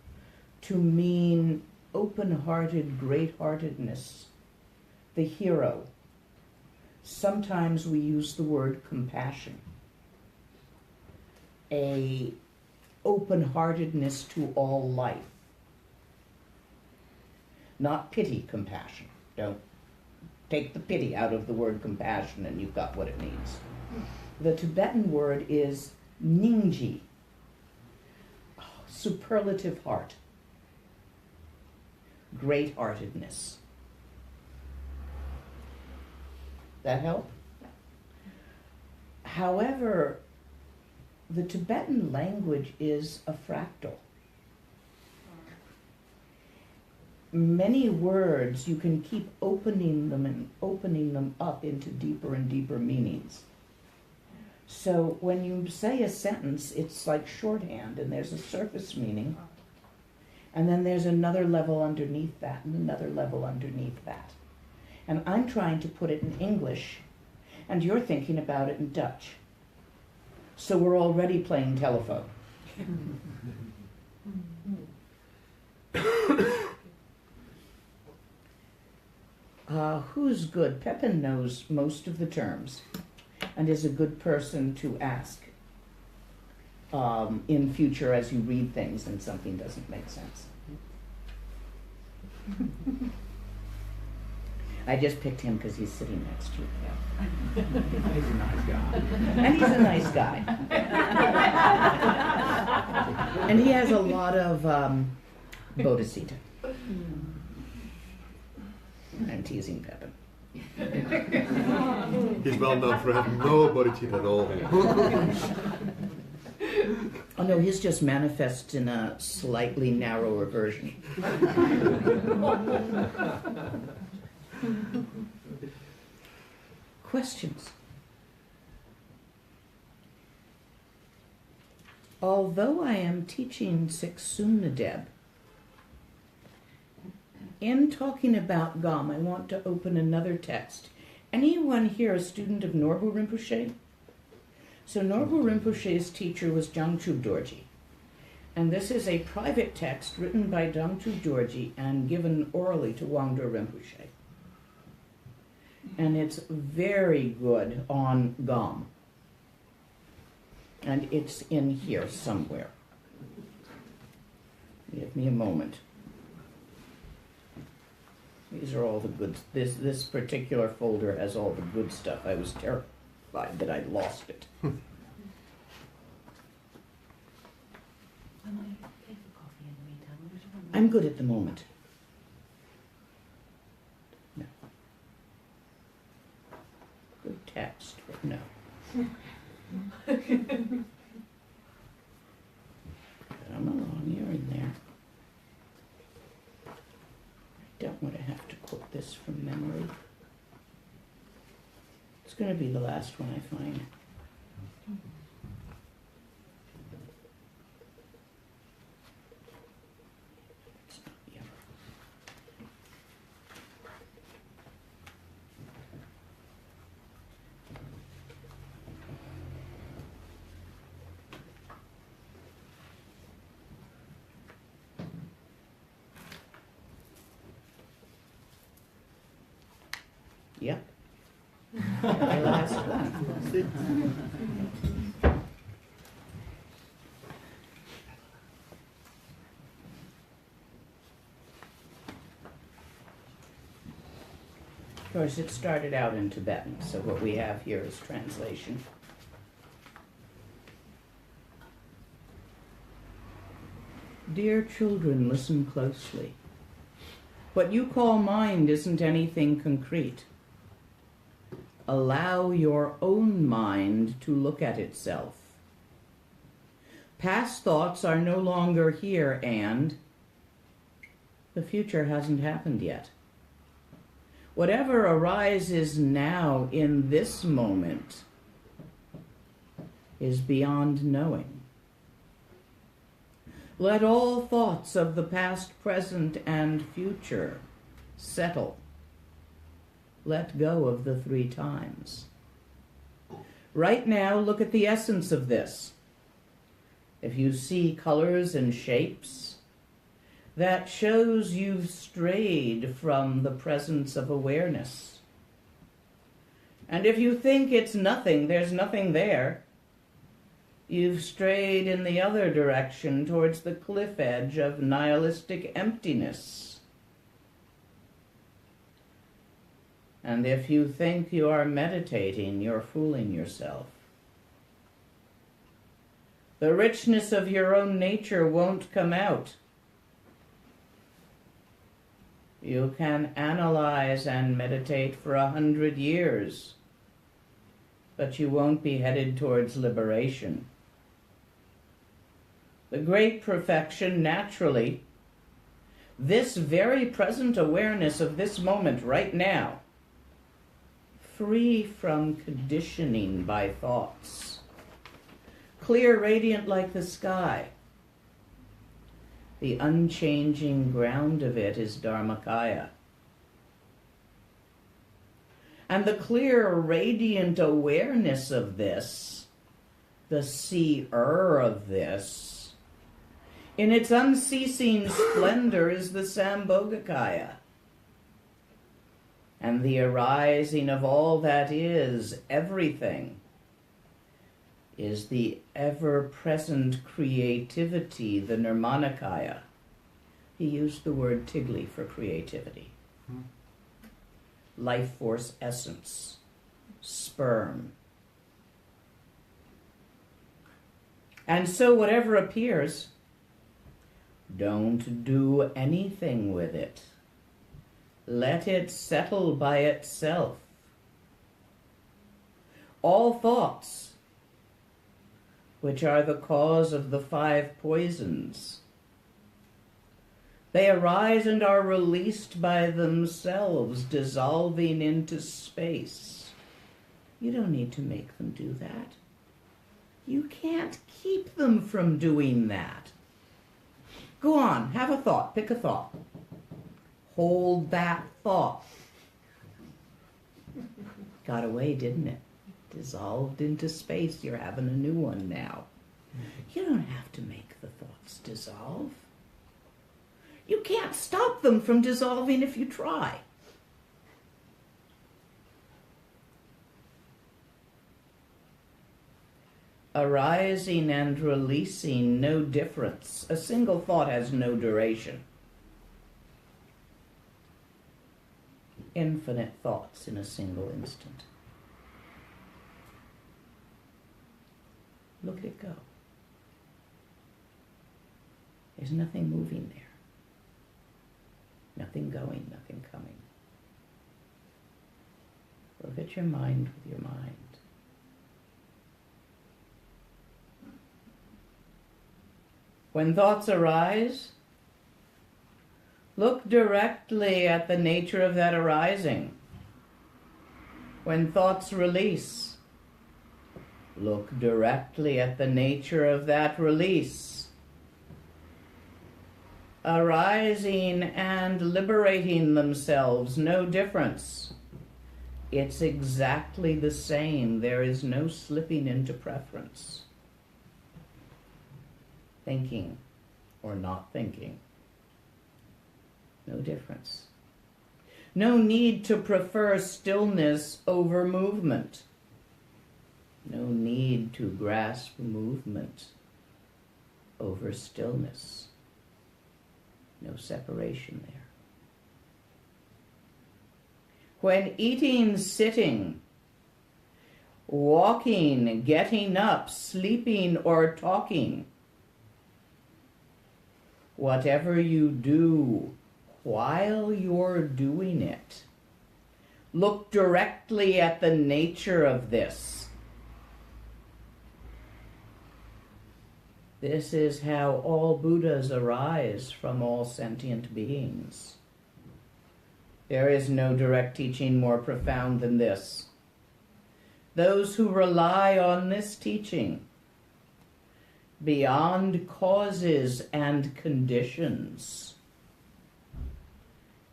to mean open-hearted great-heartedness, the hero. Sometimes we use the word compassion, a open-heartedness to all life. Not pity compassion. Don't take the pity out of the word compassion and you've got what it means. The Tibetan word is ningji, superlative heart, great-heartedness. That help? However, the Tibetan language is a fractal. Many words, you can keep opening them and opening them up into deeper and deeper meanings. So when you say a sentence, it's like shorthand, and there's a surface meaning, and then there's another level underneath that, and another level underneath that. And I'm trying to put it in English, and you're thinking about it in Dutch. So we're already playing telephone. Who's good? Pepin knows most of the terms and is a good person to ask in future as you read things and something doesn't make sense. I just picked him because he's sitting next to you. He's a nice guy. And he's a nice guy. And he has a lot of bodhisattva. I'm teasing Pepin. He's well known for having no bodhicitta at all. Oh no, his just manifests in a slightly narrower version. Questions? Although I am teaching Sixsumnadeb, in talking about Gam, I want to open another text. Anyone here a student of Norbu Rinpoche? So Norbu Rinpoche's teacher was Garab Dorje. And this is a private text written by Garab Dorje and given orally to Wangdo Rinpoche. And it's very good on Gam. And it's in here somewhere. Give me a moment. These are all the good, this particular folder has all the good stuff. I was terrified that I'd lost it. I'm good at the moment. No. Good text, but no. Come along, you're in there. I don't want to have to quote this from memory. It's going to be the last one I find. It's not yet. Yep. My last one. Of course, it started out in Tibetan, so what we have here is translation. Dear children, listen closely. What you call mind isn't anything concrete. Allow your own mind to look at itself. Past thoughts are no longer here, and the future hasn't happened yet. Whatever arises now in this moment is beyond knowing. Let all thoughts of the past, present, and future settle. Let go of the 3 times. Right now, look at the essence of this. If you see colors and shapes, that shows you've strayed from the presence of awareness. And if you think it's nothing, there's nothing there, you've strayed in the other direction towards the cliff edge of nihilistic emptiness. And if you think you are meditating, you're fooling yourself. The richness of your own nature won't come out. You can analyze and meditate for 100 years, but you won't be headed towards liberation. The great perfection, naturally, this very present awareness of this moment right now, free from conditioning by thoughts, clear, radiant like the sky. The unchanging ground of it is Dharmakaya. And the clear, radiant awareness of this, the seer of this, in its unceasing splendor is the Sambhogakaya. And the arising of all that is, everything, is the ever-present creativity, the Nirmanakaya. He used the word tigli for creativity. Life force essence, sperm. And so whatever appears, don't do anything with it. Let it settle by itself. All thoughts, which are the cause of the 5 poisons, they arise and are released by themselves, dissolving into space. You don't need to make them do that. You can't keep them from doing that. Go on, have a thought, pick a thought. Hold that thought. Got away, didn't it? Dissolved into space. You're having a new one now. You don't have to make the thoughts dissolve. You can't stop them from dissolving if you try. Arising and releasing, no difference. A single thought has no duration. Infinite thoughts in a single instant. Look at it go. There's nothing moving there. Nothing going, nothing coming. Look at your mind with your mind. When thoughts arise, look directly at the nature of that arising. When thoughts release, look directly at the nature of that release. Arising and liberating themselves, no difference. It's exactly the same. There is no slipping into preference. Thinking or not thinking. No difference. No need to prefer stillness over movement. No need to grasp movement over stillness. No separation there. When eating sitting, walking, getting up, sleeping, or talking, whatever you do, while you're doing it, look directly at the nature of this. This is how all Buddhas arise from all sentient beings. There is no direct teaching more profound than this. Those who rely on this teaching, beyond causes and conditions,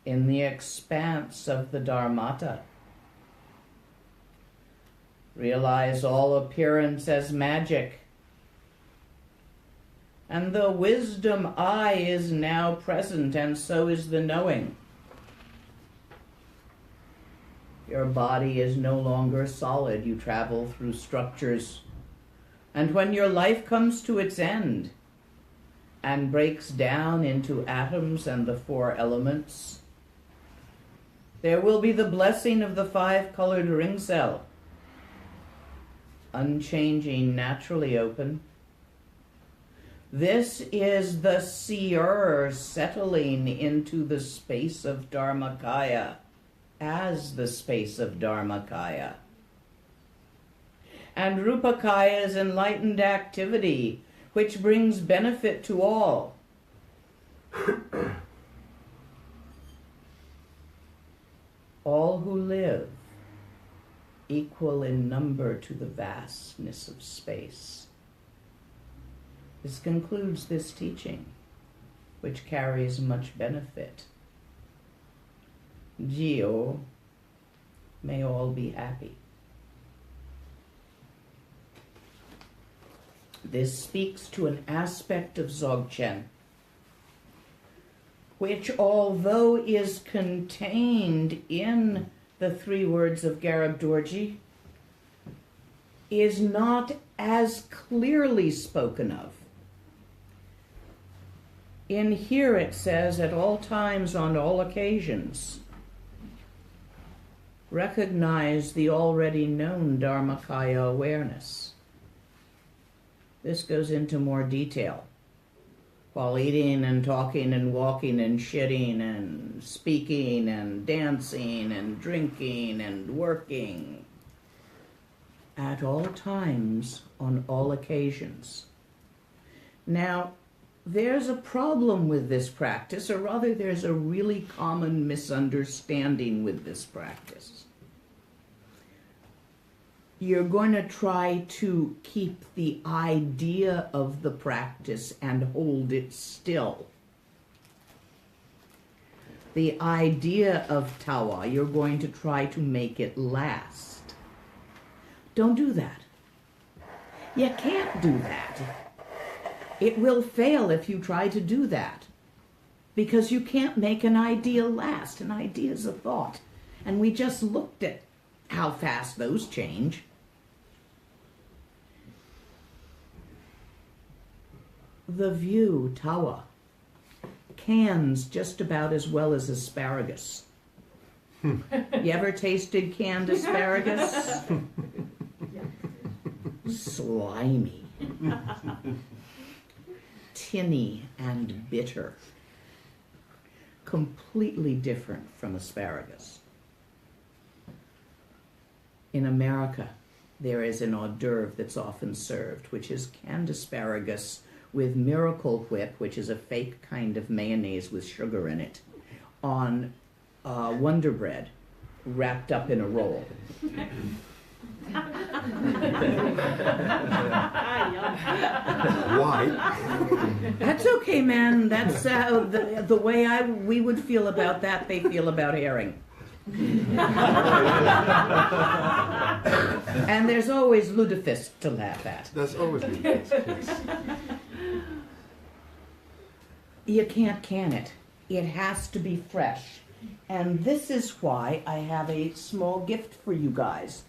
in the expanse of the Dharmata, realize all appearance as magic, and the wisdom I is now present, and so is the knowing. Your body is no longer solid. You travel through structures. And when your life comes to its end and breaks down into atoms and the 4 elements, there will be the blessing of the 5-colored ring cell, unchanging, naturally open. This is the seer settling into the space of Dharmakaya as the space of Dharmakaya. And Rupakaya's enlightened activity, which brings benefit to all. All who live, equal in number to the vastness of space. This concludes this teaching, which carries much benefit. Jio, may all be happy. This speaks to an aspect of Dzogchen, which, although is contained in the 3 words of Garab Dorje, is not as clearly spoken of. In here it says, at all times, on all occasions, recognize the already known Dharmakaya awareness. This goes into more detail. While eating and talking and walking and shitting and speaking and dancing and drinking and working. At all times, on all occasions. Now, there's a problem with this practice, or rather there's a really common misunderstanding with this practice. You're going to try to keep the idea of the practice and hold it still. The idea of tawa, you're going to try to make it last. Don't do that. You can't do that. It will fail if you try to do that, because you can't make an idea last. An idea is a thought. And we just looked at how fast those change. The view, tawa, cans just about as well as asparagus. You ever tasted canned asparagus? Slimy. Tinny and bitter. Completely different from asparagus. In America, there is an hors d'oeuvre that's often served, which is canned asparagus with Miracle Whip, which is a fake kind of mayonnaise with sugar in it, on Wonder Bread, wrapped up in a roll. Why? That's okay, man. That's the way we would feel about that, they feel about herring. And there's always lutefisk to laugh at. That's always lutefisk. You can't can it. It has to be fresh. And this is why I have a small gift for you guys,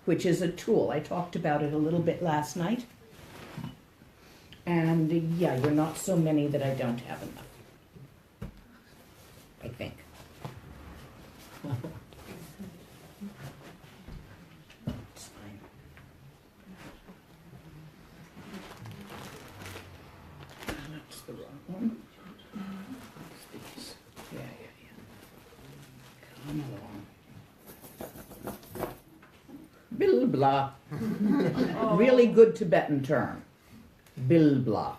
which is a tool. I talked about it a little bit last night. And yeah, you're not so many that I don't have enough. I think. one. Yeah. Come along. Bilbla. Really good Tibetan term. Bilbla.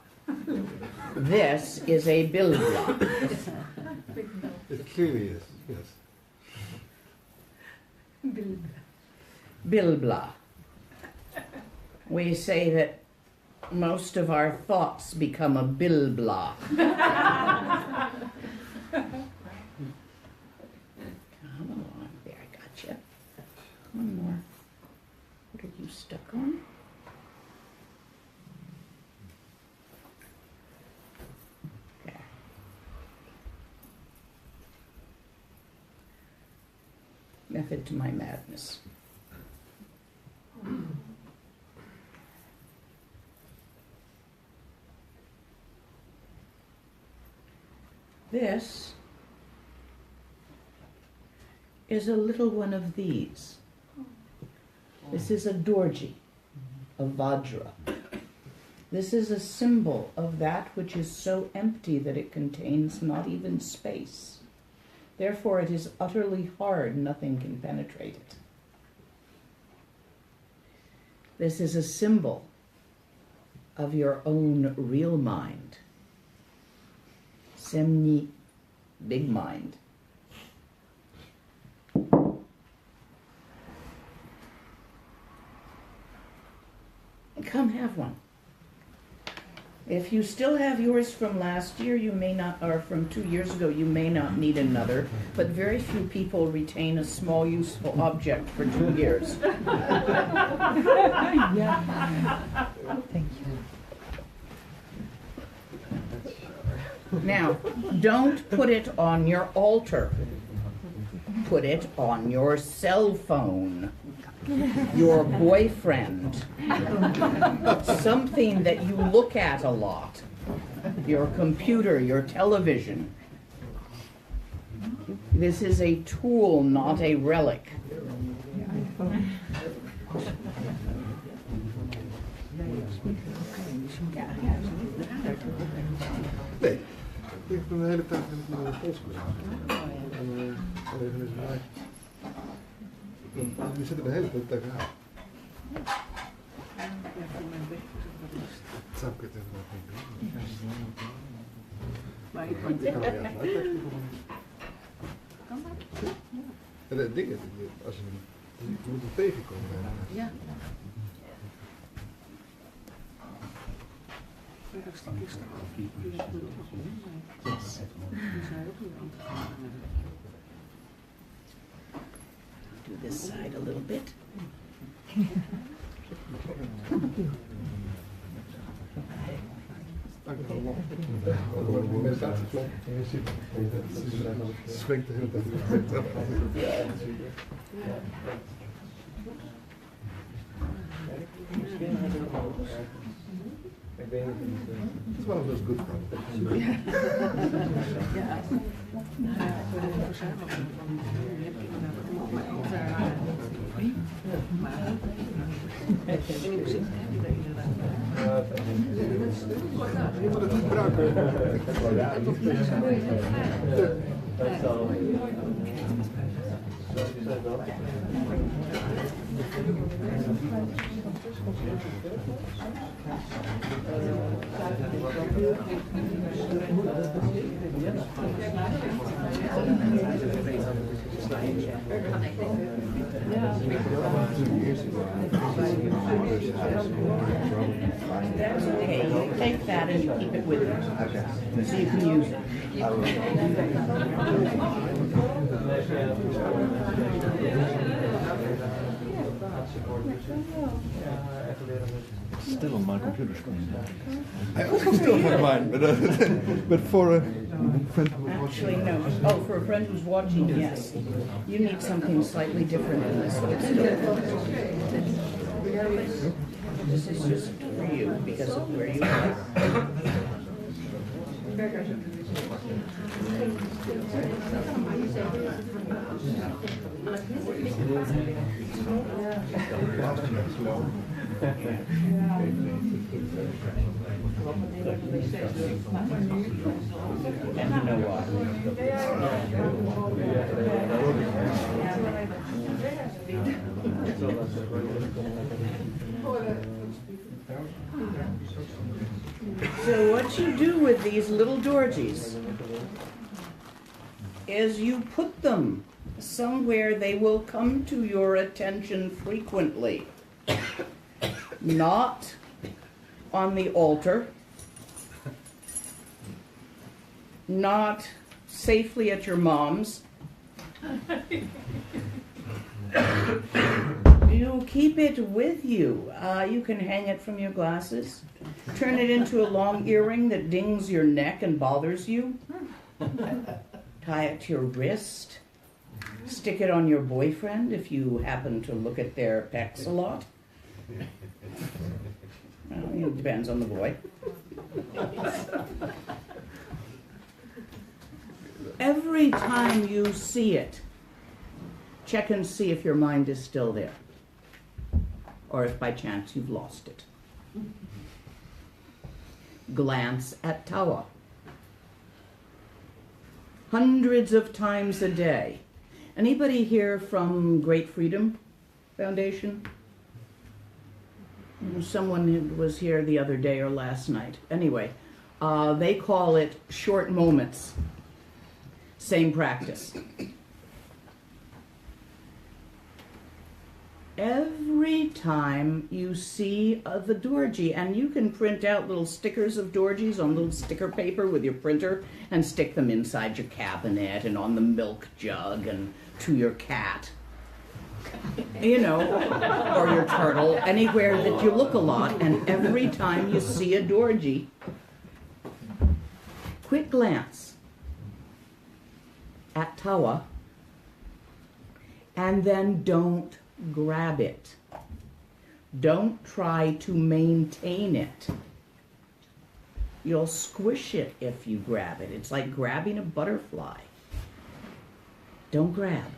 This is a bilbla. It clearly is, yes. Bilbla. We say that most of our thoughts become a bilbla. Come along. There, I got you. One more. What are you stuck on? There. Method to my madness. This is a little one of these. This is a Dorje, a Vajra. This is a symbol of that which is so empty that it contains not even space. Therefore it is utterly hard, nothing can penetrate it. This is a symbol of your own real mind. Semni, big mind. Come have one. If you still have yours from last year, you may not, or from 2 years ago, you may not need another, but very few people retain a small useful object for 2 years. Yeah. Thank you. Now, don't put it on your altar. Put it on your cell phone, your boyfriend, something that you look at a lot, your computer, your television. This is a tool, not a relic. Nee, ik heb een hele tijd naar een pols gedaan. En even eens eruit. We zitten de hele tijd tegenaan. Dat zou ik het inderdaad niet doen. Maar ik kan het juist uitteksten voor me. En het ding is, als je moet er tegenkomen. Ja. Do this side a little bit. Dank je wel. Swingt de hele tijd. It's one of those good problems. Je moet het gebruiken. That's okay. You take that and you keep it with you. So you can use it. Still on my computer screen. I also still have mine, but for a friend who was Actually, no. Oh, for a friend who's watching, yes. You need something slightly different than this, but still. This is just for you because of where you are. And you know what? So what you do with these little Dorjes is you put them somewhere they will come to your attention frequently. Not on the altar, not safely at your mom's. You keep it with you. You can hang it from your glasses, turn it into a long earring that dings your neck and bothers you, tie it to your wrist, stick it on your boyfriend if you happen to look at their pecs a lot. Well, it depends on the boy. Every time you see it, check and see if your mind is still there, or if by chance you've lost it. Glance at Tawa. Hundreds of times a day. Anybody here from Great Freedom Foundation? Someone was here the other day or last night. Anyway, they call it short moments. Same practice. Every time you see the Dorje, and you can print out little stickers of Dorjes on little sticker paper with your printer and stick them inside your cabinet and on the milk jug and to your cat, you know, or your turtle, anywhere that you look a lot. And every time you see a Dorje, quick glance at Tawa, and then don't grab it. Don't try to maintain it. You'll squish it if you grab it. It's like grabbing a butterfly. Don't grab.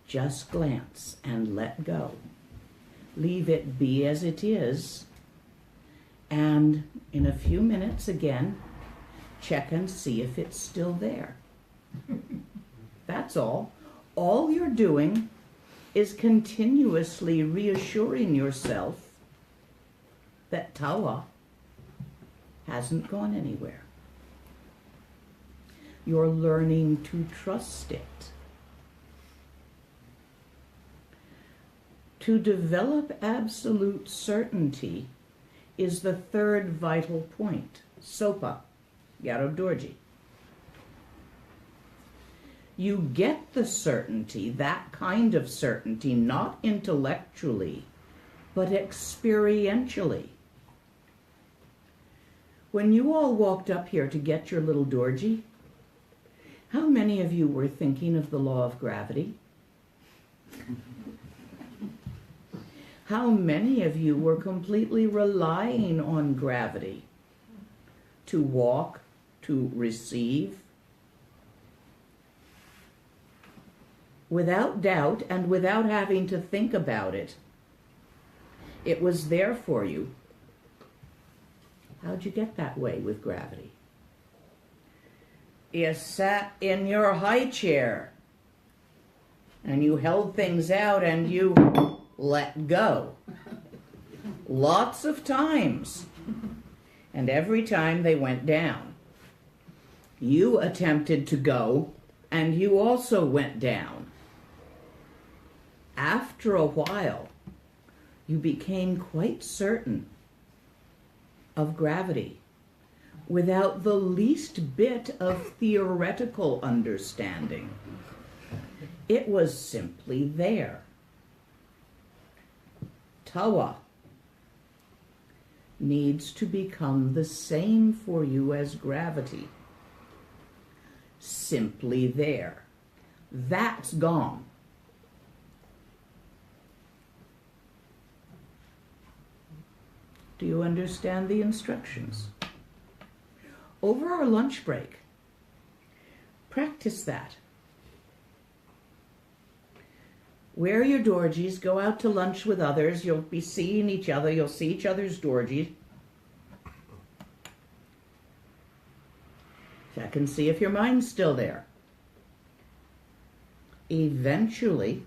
Just glance and let go. Leave it be as it is. And in a few minutes again, check and see if it's still there. That's all. All you're doing is continuously reassuring yourself that Tawa hasn't gone anywhere. You're learning to trust it. To develop absolute certainty is the third vital point, Sopa, Garab Dorje. You get the certainty, that kind of certainty, not intellectually, but experientially. When you all walked up here to get your little Dorje, how many of you were thinking of the law of gravity? How many of you were completely relying on gravity to walk, to receive? Without doubt and without having to think about it. It was there for you. How'd you get that way with gravity? You sat in your high chair and you held things out and you let go. Lots of times. And every time they went down. You attempted to go and you also went down. After a while, you became quite certain of gravity without the least bit of theoretical understanding. It was simply there. Tawa needs to become the same for you as gravity. Simply there. That's gone. Do you understand the instructions? Over our lunch break, practice that. Wear your dorjes, go out to lunch with others, you'll be seeing each other, you'll see each other's dorjes. Check and see if your mind's still there. Eventually,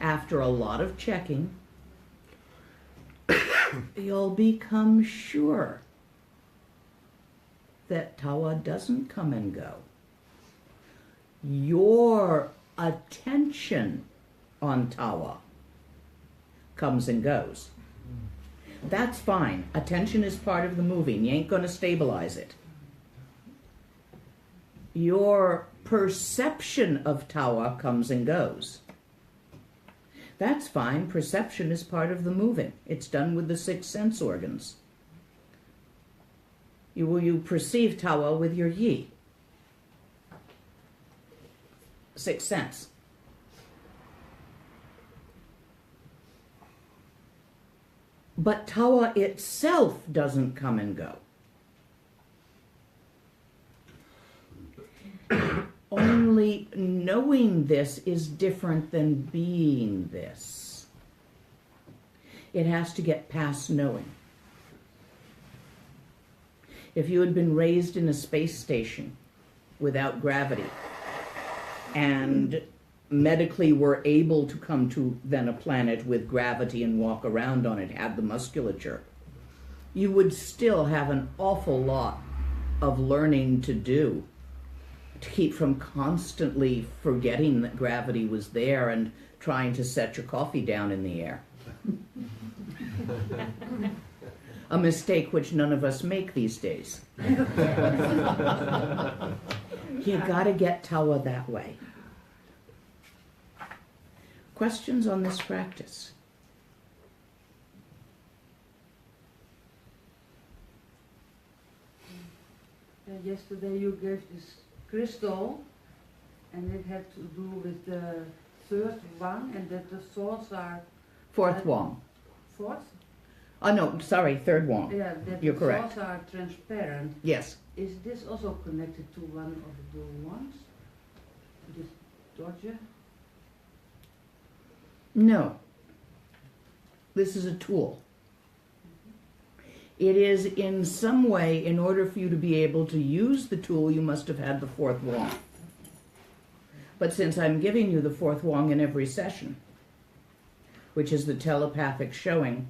after a lot of checking, you'll become sure that Tawa doesn't come and go. Your attention on Tawa comes and goes. That's fine. Attention is part of the moving. You ain't going to stabilize it. Your perception of Tawa comes and goes. That's fine. Perception is part of the moving. It's done with the 6 sense organs. You perceive Tawa with your yi. 6th sense. But Tawa itself doesn't come and go. Only knowing this is different than being this. It has to get past knowing. If you had been raised in a space station without gravity and medically were able to come to then a planet with gravity and walk around on it, had the musculature, you would still have an awful lot of learning to do to keep from constantly forgetting that gravity was there and trying to set your coffee down in the air. A mistake which none of us make these days. You gotta get Tawa that way. Questions on this practice? Yesterday you gave this crystal, and it had to do with the 3rd one, and that the thoughts are... 4th Wang. 4th? Oh no, sorry, 3rd Wang. Yeah, that You're the correct. thoughts are transparent. Yes. Is this also connected to one of the ones? This Dorje? No. This is a tool. It is in some way, in order for you to be able to use the tool, you must have had the 4th Wang. But since I'm giving you the 4th Wang in every session, which is the telepathic showing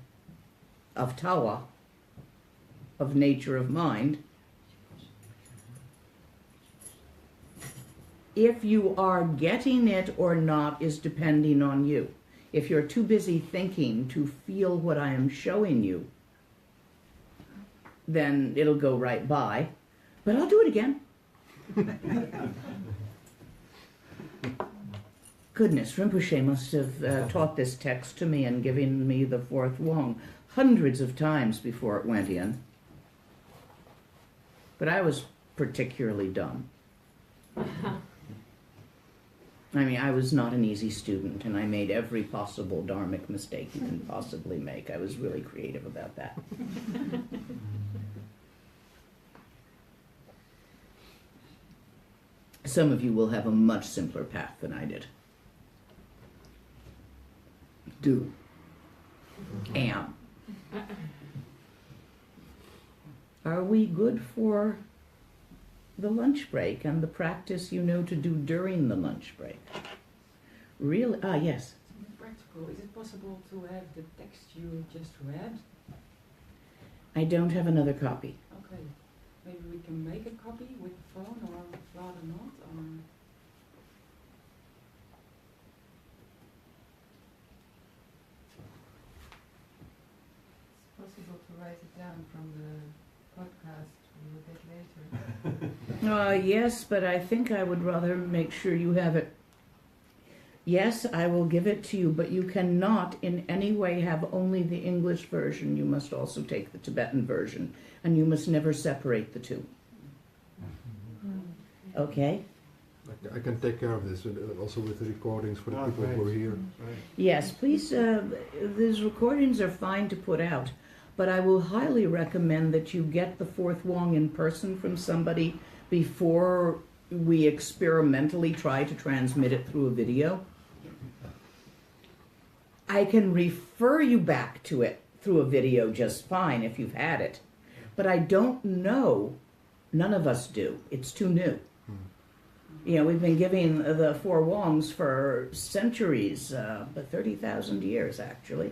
of Tawa, of nature of mind, if you are getting it or not is depending on you. If you're too busy thinking to feel what I am showing you, then it'll go right by. But I'll do it again. Goodness, Rinpoche must have taught this text to me and given me the 4th Wang hundreds of times before it went in. But I was particularly dumb. I mean, I was not an easy student, and I made every possible dharmic mistake you can possibly make. I was really creative about that. Some of you will have a much simpler path than I did. Do. Am. Are we good for the lunch break and the practice you know to do during the lunch break? Really? Ah, yes. Practical. Is it possible to have the text you just read? I don't have another copy. Okay. Maybe we can make a copy with the phone, or rather not, or... It's possible to write it down from the podcast a little bit later. Yes, but I think I would rather make sure you have it. Yes, I will give it to you, but you cannot in any way have only the English version. You must also take the Tibetan version, and you must never separate the two. Okay? I can take care of this, also with the recordings for the people who are here. Right. Yes, please, these recordings are fine to put out, but I will highly recommend that you get the 4th Wang in person from somebody before we experimentally try to transmit it through a video. I can refer you back to it through a video just fine if you've had it. But I don't know, none of us do. It's too new. You know, we've been giving the Four Wongs for centuries, but 30,000 years actually.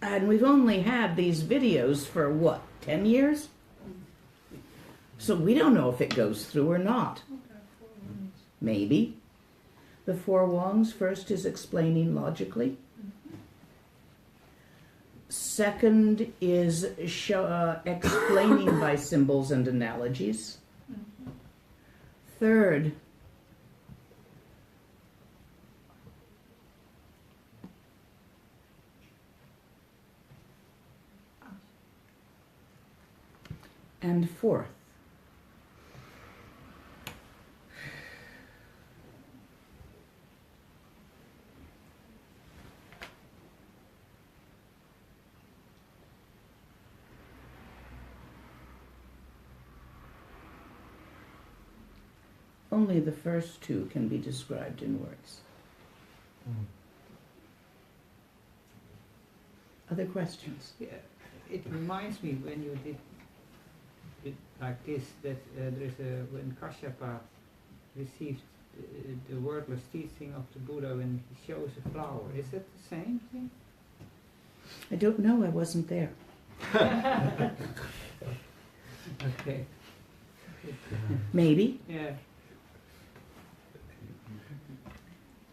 And we've only had these videos for what, 10 years? So we don't know if it goes through or not. Maybe. The Four Wongs first is explaining logically. Second is explaining by symbols and analogies. Third, and fourth, only the first two can be described in words. Other questions? Yeah, it reminds me when you did it like this, that when Kashyapa received the wordless teaching of the Buddha when he shows a flower. Is that the same thing? I don't know, I wasn't there. Okay. Maybe. Yeah.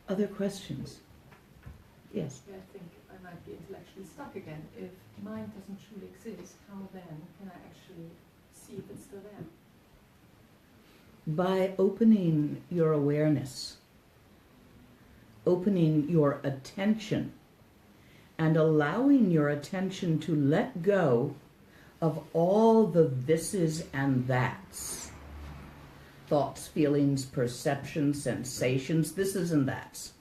Other questions? Yes. Yeah, I think I might be intellectually stuck again. If mind doesn't truly exist, how then can I actually see if it's still there? By opening your awareness, opening your attention, and allowing your attention to let go of all the thises and that's. Thoughts, feelings, perceptions, sensations, thises and that's.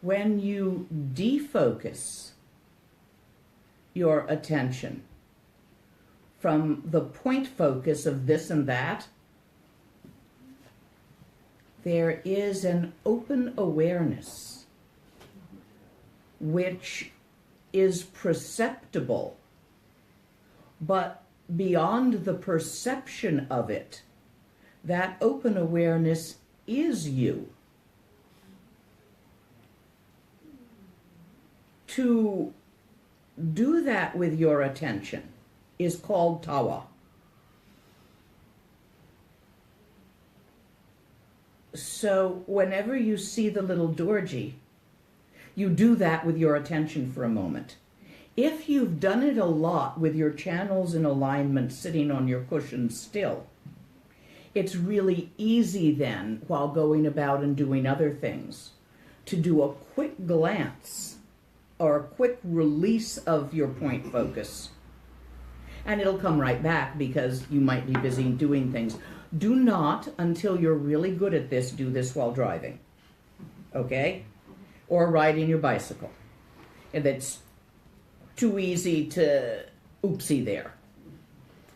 When you defocus your attention from the point focus of this and that, there is an open awareness which is perceptible, but beyond the perception of it, that open awareness is you. To do that with your attention is called tawa. So whenever you see the little Dorje, you do that with your attention for a moment. If you've done it a lot with your channels in alignment sitting on your cushion still, it's really easy then, while going about and doing other things, to do a quick glance or a quick release of your point focus. And it'll come right back because you might be busy doing things. Do not, until you're really good at this, do this while driving. Okay? Or riding your bicycle. If it's too easy to oopsie there.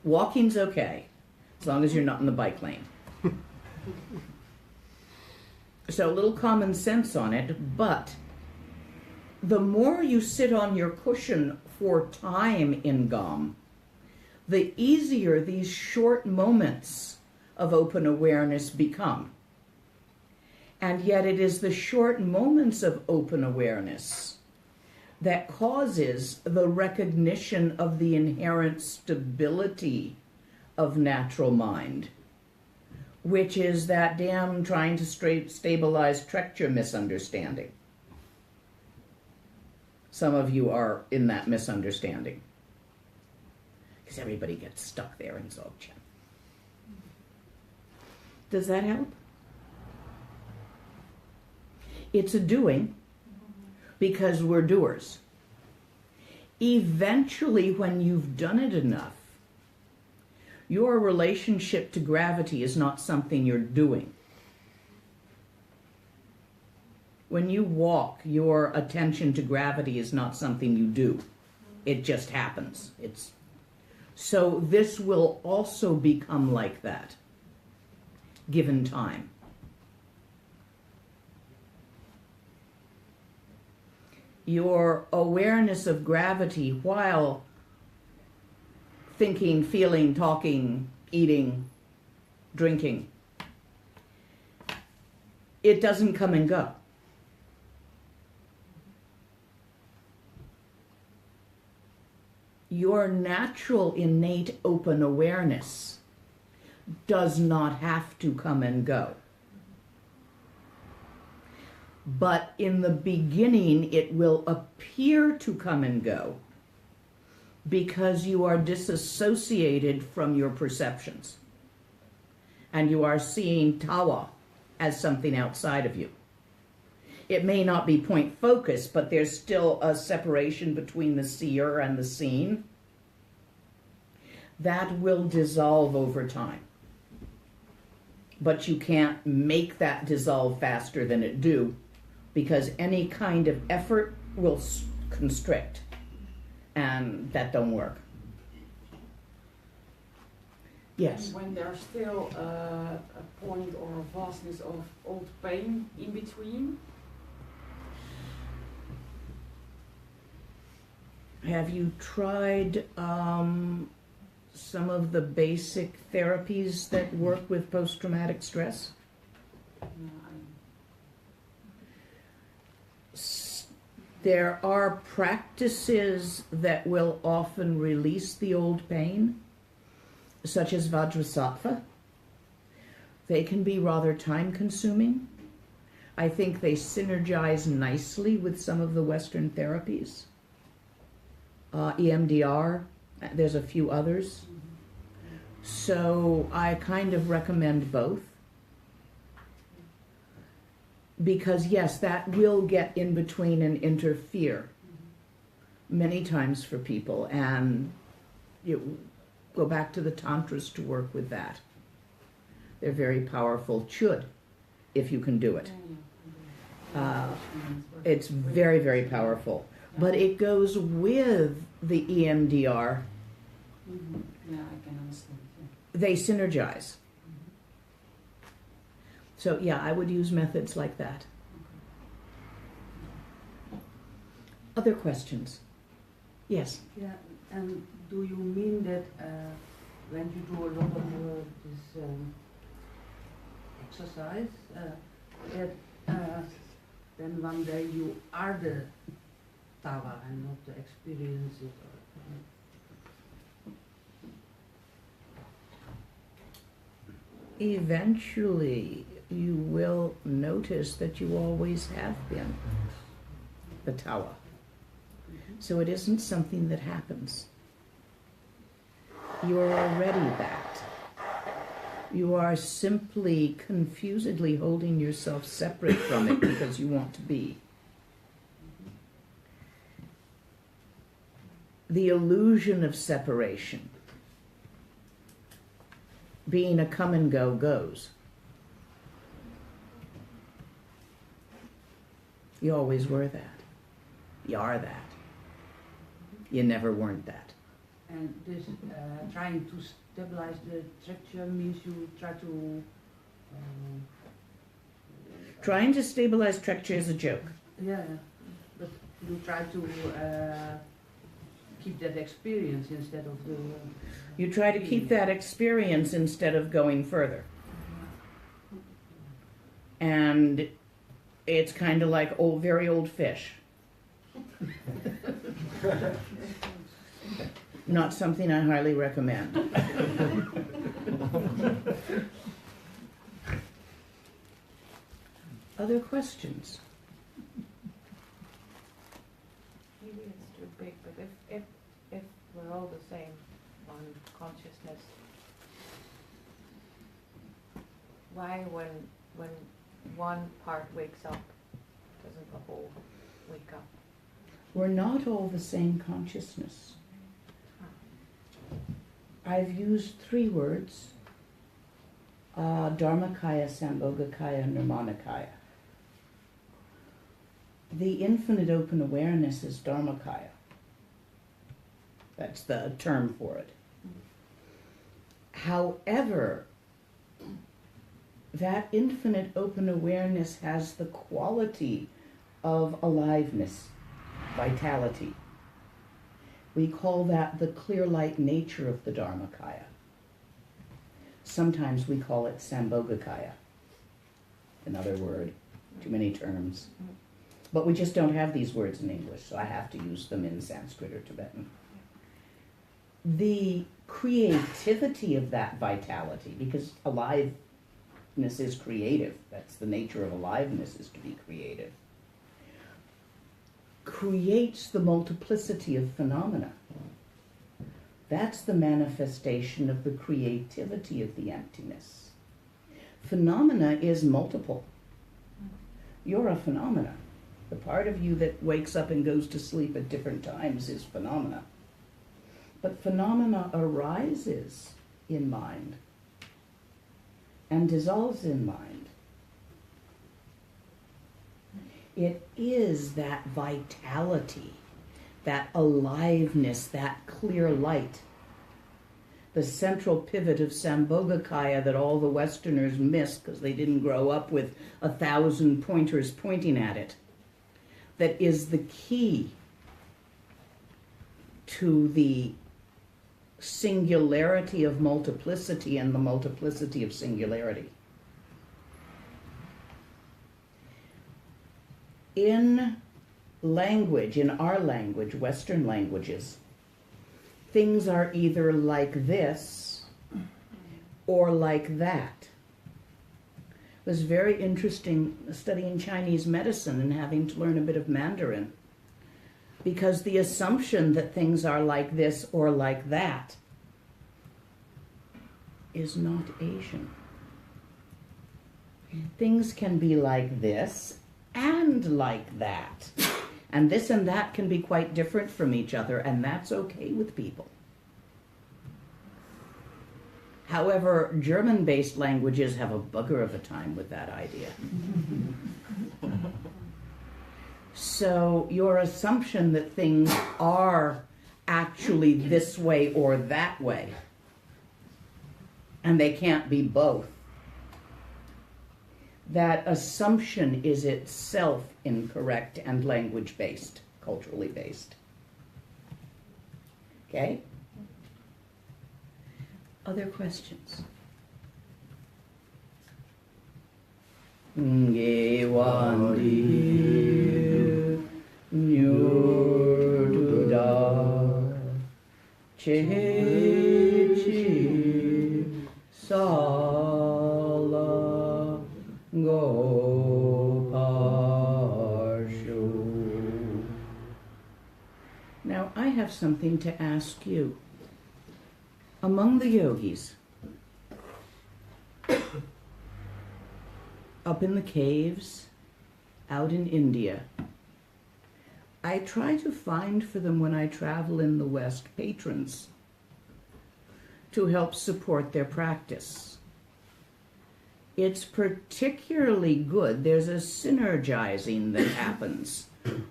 Walking's okay, as long as you're not in the bike lane. So a little common sense on it, but the more you sit on your cushion for time in GOM, the easier these short moments of open awareness become. And yet it is the short moments of open awareness that causes the recognition of the inherent stability of natural mind, which is that damn trying to stabilize Trekture misunderstanding. Some of you are in that misunderstanding, because everybody gets stuck there in Dzogchen. Does that help? It's a doing, because we're doers. Eventually, when you've done it enough, your relationship to gravity is not something you're doing. When you walk, your attention to gravity is not something you do. It just happens. So this will also become like that, given time. your awareness of gravity while thinking, feeling, talking, eating, drinking, it doesn't come and go. Your natural innate open awareness does not have to come and go. But in the beginning, it will appear to come and go because you are disassociated from your perceptions. And you are seeing tawa as something outside of you. It may not be point focus, but there's still a separation between the seer and the seen. That will dissolve over time. But you can't make that dissolve faster than it do, because any kind of effort will constrict, and that don't work. Yes? When there's still a point or a vastness of old pain in between. Have you tried some of the basic therapies that work with post-traumatic stress? There are practices that will often release the old pain, such as Vajrasattva. They can be rather time-consuming. I think they synergize nicely with some of the Western therapies. EMDR, there's a few others. So I kind of recommend both. Because yes, that will get in between and interfere many times for people, and you go back to the tantras to work with that. They're very powerful, should, if you can do it. It's very, very powerful. But it goes with the EMDR. Yeah, I can understand. They synergize. So yeah, I would use methods like that. Other questions? Yes? Yeah, and do you mean that when you do a lot of this exercise, that then one day you are the tawa and not the experience it? Eventually, you will notice that you always have been the tawa. So it isn't something that happens. You are already that. You are simply confusedly holding yourself separate from it because you want to be. The illusion of separation, being a come and go, goes. You always were that. You are that. You never weren't that. And this trying to stabilize the structure means you try to... Trying to stabilize structure is a joke. Yeah, but you try to keep that experience instead of the... You try to keep that experience instead of going further. And it's kind of like very old fish. Not something I highly recommend. Other questions? Maybe it's too big, but if we're all the same on consciousness, why when one part wakes up, doesn't the whole wake up? We're not all the same consciousness. I've used 3 words, Dharmakaya, Sambhogakaya, Nirmanakaya. The infinite open awareness is Dharmakaya. That's the term for it. However, that infinite open awareness has the quality of aliveness. vitality. We call that the clear light nature of the Dharmakaya. Sometimes we call it Sambhogakaya. Another word, too many terms. But we just don't have these words in English, so I have to use them in Sanskrit or Tibetan. The creativity of that vitality, because aliveness is creative, that's the nature of aliveness, is to be creative, creates the multiplicity of phenomena. That's the manifestation of the creativity of the emptiness. Phenomena is multiple. You're a phenomena. The part of you that wakes up and goes to sleep at different times is phenomena. But phenomena arises in mind and dissolves in mind. It is that vitality, that aliveness, that clear light, the central pivot of Sambhogakaya that all the Westerners miss because they didn't grow up with 1,000 pointers pointing at it, that is the key to the singularity of multiplicity and the multiplicity of singularity. In language, in our language, Western languages, things are either like this or like that. It was very interesting studying Chinese medicine and having to learn a bit of Mandarin, because the assumption that things are like this or like that is not Asian. Things can be like this and like that. And this and that can be quite different from each other, and that's okay with people. However, German-based languages have a bugger of a time with that idea. So your assumption that things are actually this way or that way, and they can't be both, that assumption is itself incorrect and language-based, culturally based. Okay? Other questions? Nge wandi nyurduda che chi sala goparshu. Now I have something to ask you. Among the yogis, up in the caves, out in India, I try to find for them when I travel in the West patrons to help support their practice. It's particularly good, there's a synergizing that happens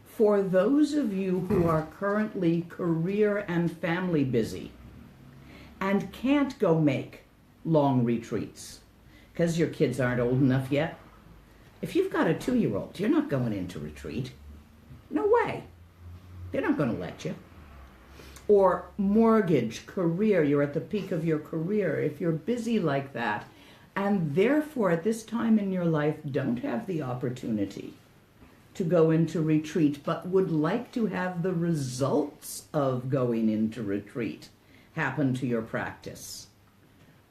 for those of you who are currently career and family busy and can't go make long retreats because your kids aren't old enough yet. If you've got a 2-year-old, you're not going into retreat. No way. They're not going to let you. Or mortgage, career, you're at the peak of your career. If you're busy like that, and therefore at this time in your life don't have the opportunity to go into retreat, but would like to have the results of going into retreat happen to your practice,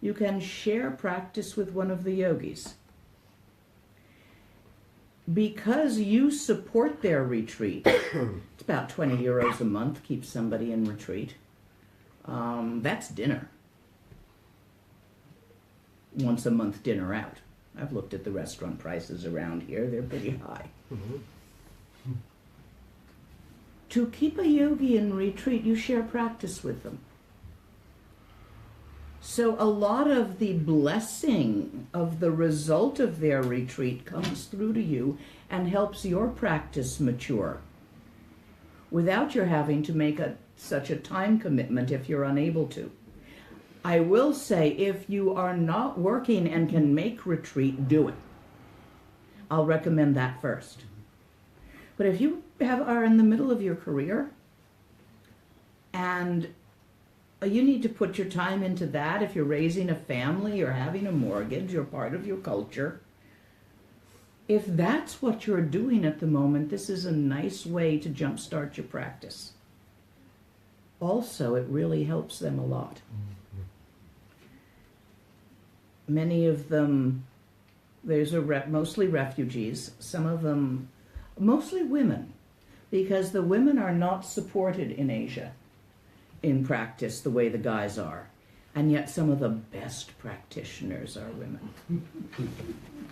you can share practice with one of the yogis. Because you support their retreat, it's about 20 euros a month, keep somebody in retreat. That's dinner. Once a month dinner out. I've looked at the restaurant prices around here, they're pretty high. Mm-hmm. To keep a yogi in retreat, you share practice with them. So a lot of the blessing of the result of their retreat comes through to you and helps your practice mature without your having to make such a time commitment if you're unable to. I will say, if you are not working and can make retreat, do it. I'll recommend that first. But if you are in the middle of your career, and you need to put your time into that. If you're raising a family or having a mortgage or part of your culture, if that's what you're doing at the moment, this is a nice way to jumpstart your practice. Also, it really helps them a lot. Many of them, there's mostly refugees, some of them, mostly women, because the women are not supported in Asia in practice the way the guys are. And yet some of the best practitioners are women.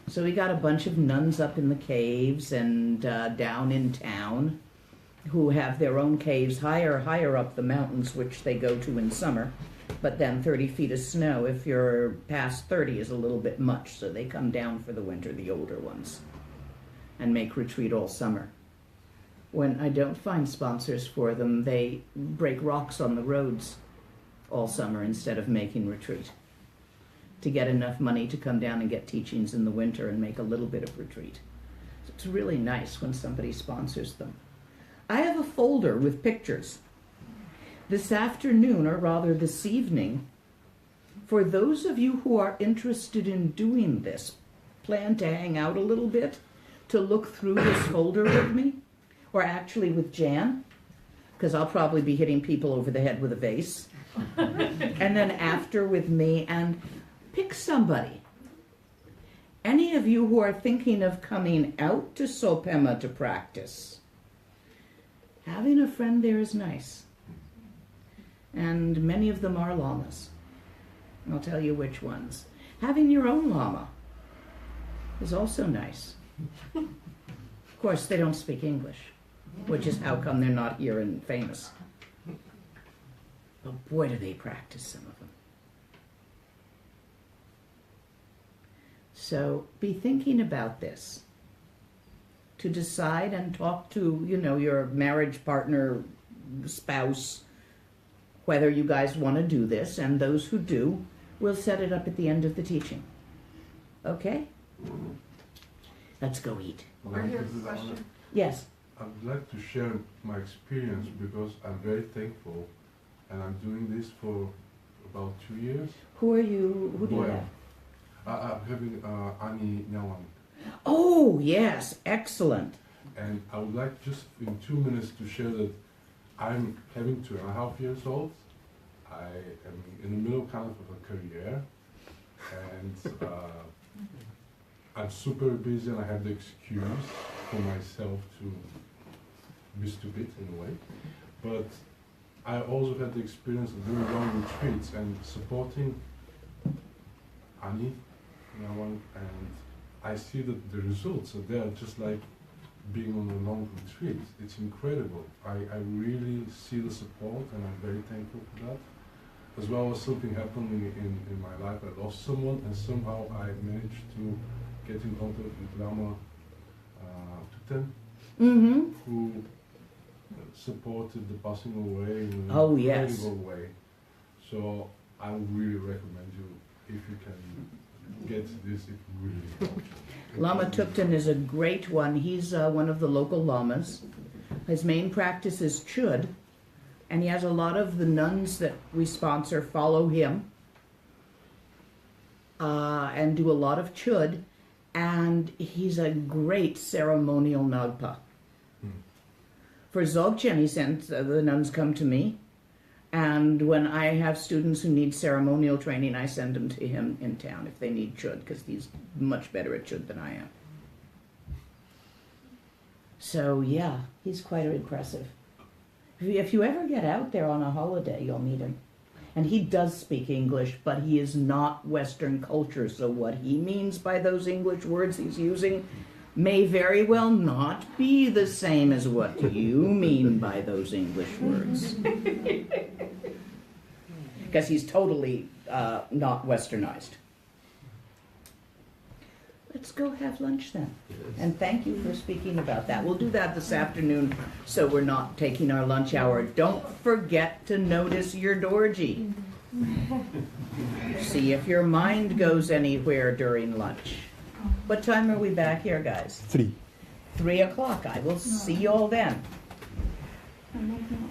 So we got a bunch of nuns up in the caves and down in town who have their own caves higher up the mountains, which they go to in summer. But then 30 feet of snow, if you're past 30, is a little bit much. So they come down for the winter, the older ones, and make retreat all summer. When I don't find sponsors for them, they break rocks on the roads all summer instead of making retreat, to get enough money to come down and get teachings in the winter and make a little bit of retreat. So it's really nice when somebody sponsors them. I have a folder with pictures. This afternoon, or rather this evening, for those of you who are interested in doing this, plan to hang out a little bit, to look through this folder with me, or actually with Jan, because I'll probably be hitting people over the head with a vase, and then after with me, and pick somebody. Any of you who are thinking of coming out to Sopema to practice, having a friend there is nice. And many of them are lamas. I'll tell you which ones. Having your own lama is also nice. Of course, they don't speak English, which is how come they're not here and famous. But boy, do they practice, some of them. So be thinking about this, to decide and talk to, your marriage partner, spouse, whether you guys want to do this, and those who do, we'll set it up at the end of the teaching. Okay? Let's go eat. I hear a question. Yes. I would like to share my experience because I'm very thankful, and I'm doing this for about 2 years. Who are you? Who do you have? I'm having Ani Nyawan. Oh, yes. Excellent. And I would like just in 2 minutes to share that I'm having 2.5 years old. I am in the middle kind of a career, and I'm super busy, and I have the excuse for myself to be stupid in a way. But I also had the experience of doing long retreats and supporting Ani, and I see that the results are there, just like being on a long retreat. It's incredible. I really see the support, and I'm very thankful for that. As well as something happening in my life. I lost someone, and somehow I managed to get in contact with Lama Tuten, who supported the passing away in an incredible way. So I would really recommend you, if you can get this, it really helps. Lama Tupten is a great one. He's one of the local lamas. His main practice is Chud, and he has a lot of the nuns that we sponsor follow him and do a lot of Chud, and he's a great ceremonial Nagpa. For Dzogchen, he sent the nuns come to me, and when I have students who need ceremonial training, I send them to him in town if they need Chud, because he's much better at Chud than I am. So yeah, he's quite impressive. If you ever get out there on a holiday, you'll meet him. And he does speak English, but he is not Western culture, so what he means by those English words he's using may very well not be the same as what you mean by those English words. Because he's totally not Westernized. Let's go have lunch then. And thank you for speaking about that. We'll do that this afternoon so we're not taking our lunch hour. Don't forget to notice your Dorje. See if your mind goes anywhere during lunch. What time are we back here, guys? 3. 3 o'clock. I will see you all then. I'm looking